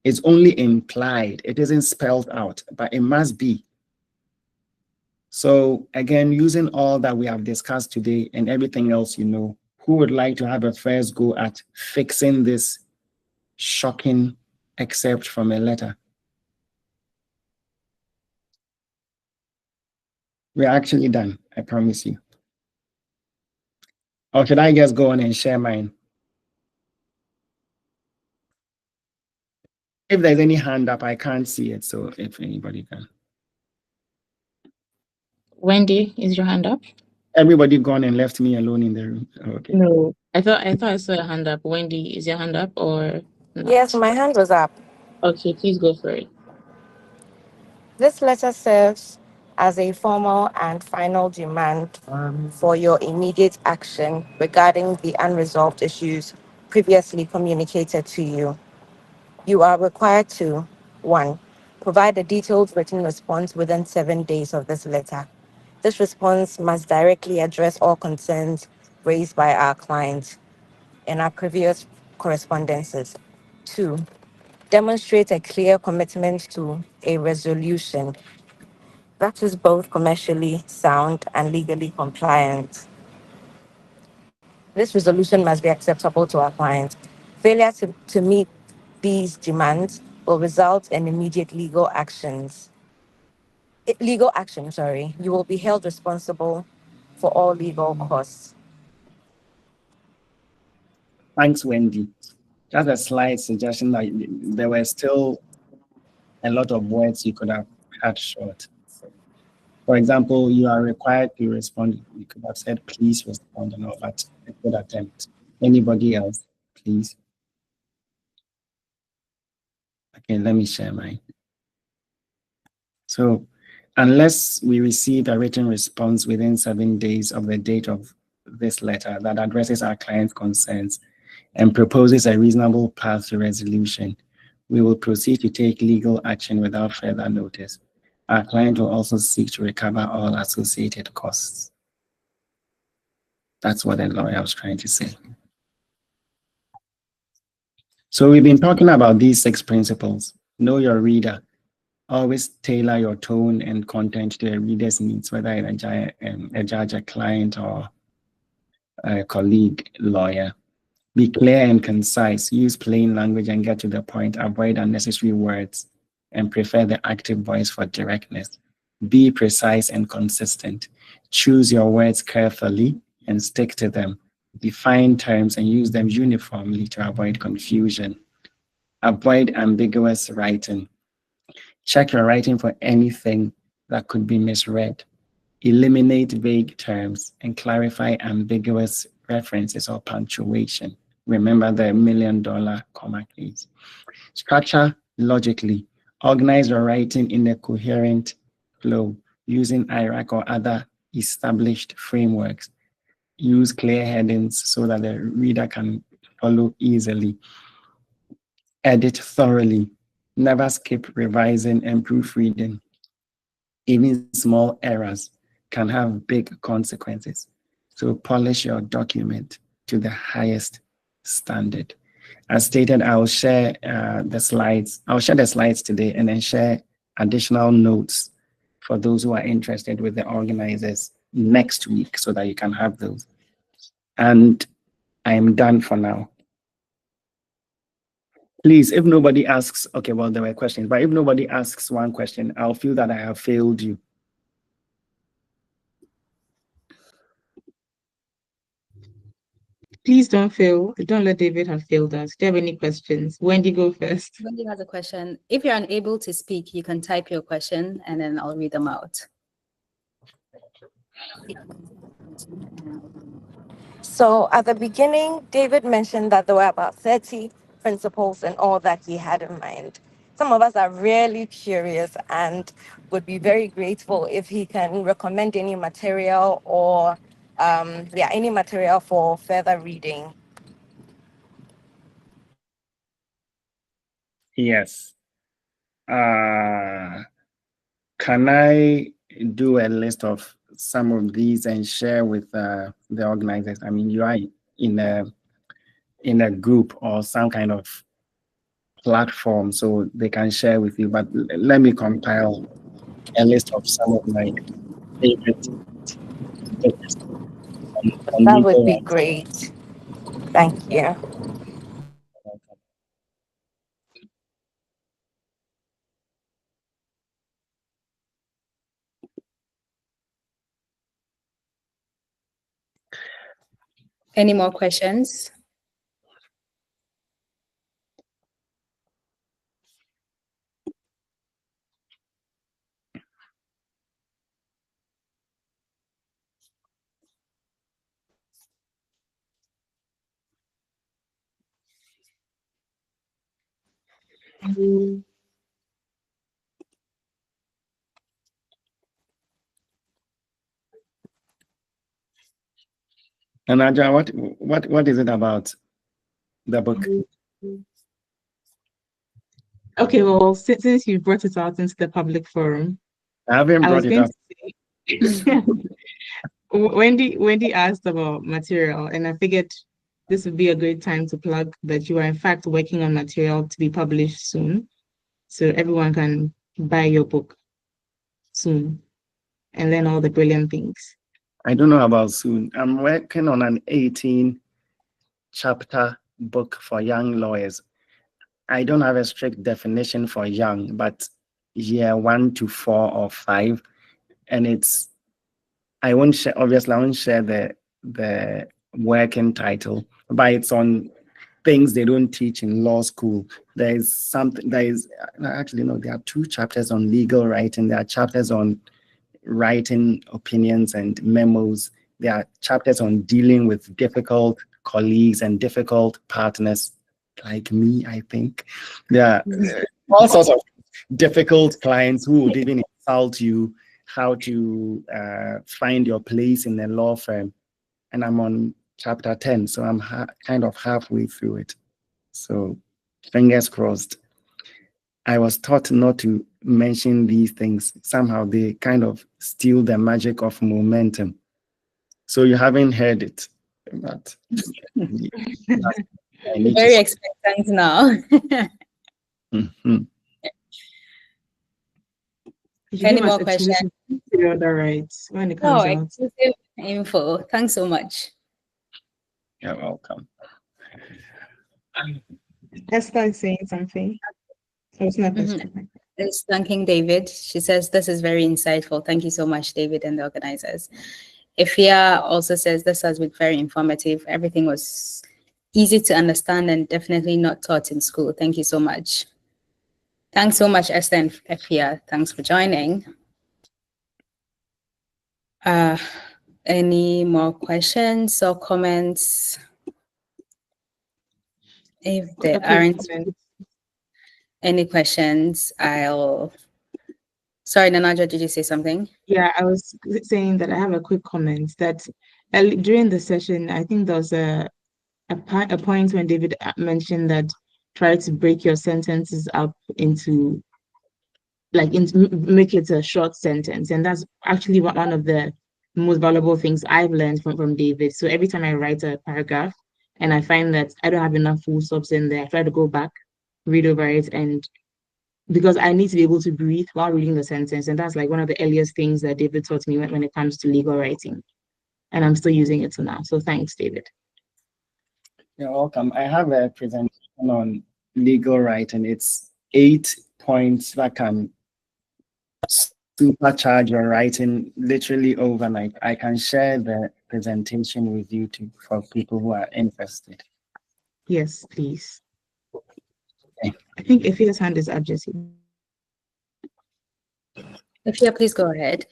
It's only implied. It isn't spelled out, but it must be. So again, using all that we have discussed today and everything else you know, who would like to have a first go at fixing this shocking excerpt from a letter? We're actually done, I promise you. Or should I just go on and share mine? If there's any hand up, I can't see it. So if anybody can. Wendy, is your hand up? Everybody gone and left me alone in the room. Okay. No. I thought I saw a hand up. Wendy, is your hand up or not? Yes, my hand was up. Okay, please go for it. This letter serves as a formal and final demand for your immediate action regarding the unresolved issues previously communicated to you. You are required to 1. Provide a detailed written response within 7 days of this letter. This response must directly address all concerns raised by our client in our previous correspondences. 2. Demonstrate a clear commitment to a resolution that is both commercially sound and legally compliant. This resolution must be acceptable to our client. Failure to meet these demands will result in immediate legal action. You will be held responsible for all legal costs. Thanks, Wendy. Just a slight suggestion that there were still a lot of words you could have cut short. For example, you are required to respond. You could have said, please respond and all that. A good attempt. Anybody else, please? Okay, let me share mine. So, unless we receive a written response within 7 days of the date of this letter that addresses our client's concerns and proposes a reasonable path to resolution, we will proceed to take legal action without further notice. Our client will also seek to recover all associated costs. That's what the lawyer was trying to say. So we've been talking about these 6 principles. Know your reader. Always tailor your tone and content to a reader's needs, whether a judge, a client, or a colleague, lawyer. Be clear and concise. Use plain language and get to the point. Avoid unnecessary words and prefer the active voice for directness. Be precise and consistent. Choose your words carefully and stick to them. Define terms and use them uniformly to avoid confusion. Avoid ambiguous writing. Check your writing for anything that could be misread. Eliminate vague terms and clarify ambiguous references or punctuation. Remember the $1 million comma case. Structure logically. Organize your writing in a coherent flow using IRAC or other established frameworks. Use clear headings so that the reader can follow easily. Edit thoroughly. Never skip revising and proofreading. Even small errors can have big consequences. So polish your document to the highest standard. As stated, I'll share the slides. I'll share the slides today and then share additional notes for those who are interested with the organizers next week so that you can have those. And I am done for now. Please, if nobody asks, okay, well, there were questions, but if nobody asks one question, I'll feel that I have failed you. Please don't fail. Don't let David have failed us. Do you have any questions? Wendy, go first. Wendy has a question. If you're unable to speak, you can type your question and then I'll read them out. So at the beginning, David mentioned that there were about 30 principles and all that he had in mind. Some of us are really curious and would be very grateful if he can recommend any material or any material for further reading. Yes. Can I do a list of some of these and share with the organizers? I mean, you are in a group or some kind of platform, so they can share with you. But let me compile a list of some of my favorite books. That would be great. Thank you. Any more questions? And Aja, what is it about the book? Okay, well, since you brought it out into the public forum, I haven't brought it up. Wendy asked about material, and I figured this would be a great time to plug that you are in fact working on material to be published soon, so everyone can buy your book soon and learn all the brilliant things. I don't know about soon. I'm working on an 18-chapter book for young lawyers. I don't have a strict definition for young, but year 1 to 4 or 5, and I won't share the working title, but it's on things they don't teach in law school. There are 2 chapters on legal writing. There are chapters on writing opinions and memos. There are chapters on dealing with difficult colleagues and difficult partners like me, I think. There are all sorts of difficult clients who would even insult you, how to find your place in a law firm. And I'm on chapter 10, so I'm kind of halfway through it. So fingers crossed. I was taught not to mention these things. Somehow they kind of steal the magic of momentum. So you haven't heard it, but very expectant now. Mm-hmm. Any more questions? All right. When it comes out. Exclusive info. Thanks so much. You're welcome. Esther is saying something. It's thanking David. She says, this is very insightful. Thank you so much, David and the organizers. Ifia also says, this has been very informative. Everything was easy to understand and definitely not taught in school. Thank you so much. Thanks so much, Esther and Ifia. Thanks for joining. Any more questions or comments? If there aren't any questions, sorry, Nanaja, did you say something? Yeah, I was saying that I have a quick comment that during the session, I think there was a point when David mentioned that try to break your sentences up into make it a short sentence. And that's actually one of the most valuable things I've learned from David. So every time I write a paragraph and I find that I don't have enough full stops in there, I try to go back, read over it, and because I need to be able to breathe while reading the sentence. And that's like one of the earliest things that David taught me when it comes to legal writing. And I'm still using it till now. So thanks, David. You're welcome. I have a presentation on legal writing. It's 8 points that can supercharge your writing literally overnight. I can share the presentation with you too for people who are interested. Yes, please. Okay. I think Efia's hand is up, Jessie. Efia, please go ahead.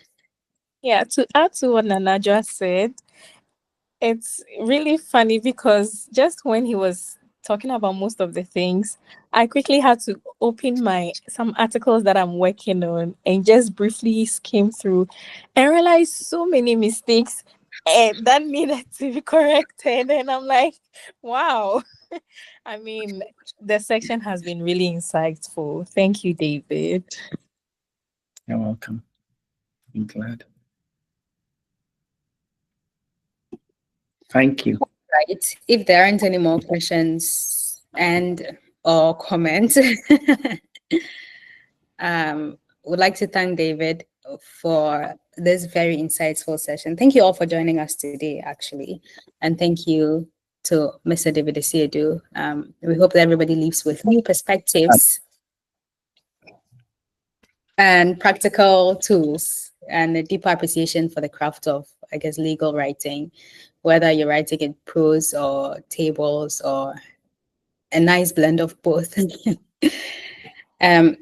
Yeah, to add to what Nana just said, it's really funny because just when he was talking about most of the things, I quickly had to open some articles that I'm working on and just briefly skim through and realize so many mistakes that needed to be corrected. And I'm like, wow. I mean, the section has been really insightful. Thank you, David. You're welcome. I'm glad. Thank you. Right. If there aren't any more questions and or comments, would like to thank David for this very insightful session. Thank you all for joining us today, actually. And thank you to Mr. David Asiedu. We hope that everybody leaves with new perspectives and practical tools and a deeper appreciation for the craft of, I guess, legal writing, whether you're writing in prose or tables or a nice blend of both.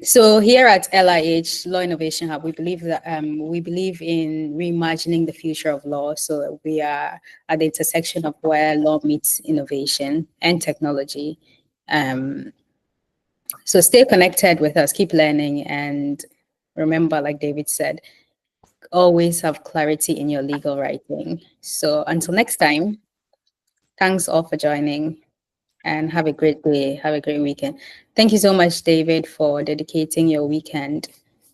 So here at LIH Law Innovation Hub, we believe in reimagining the future of law. So we are at the intersection of where law meets innovation and technology. So stay connected with us, keep learning, and remember, like David said, always have clarity in your legal writing. So until next time, thanks all for joining and have a great day. Have a great weekend. Thank you so much, David, for dedicating your weekend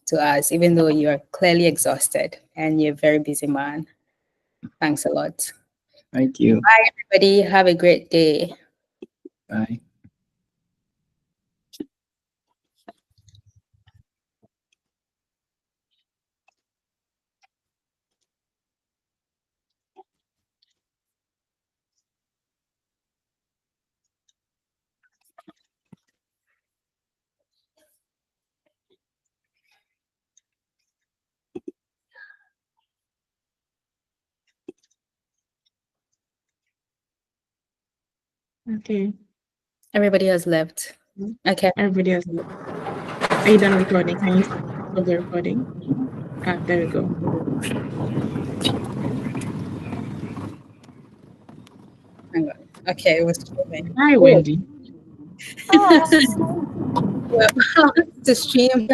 to us, even though you're clearly exhausted and you're a very busy man. Thanks a lot. Thank you. Bye, everybody. Have a great day. Bye. Okay. Everybody has left. Okay. Everybody else. Are you done recording? Can you stop the recording? There we go. Hang on. Okay, it was streaming. Hi, Wendy. Well, to stream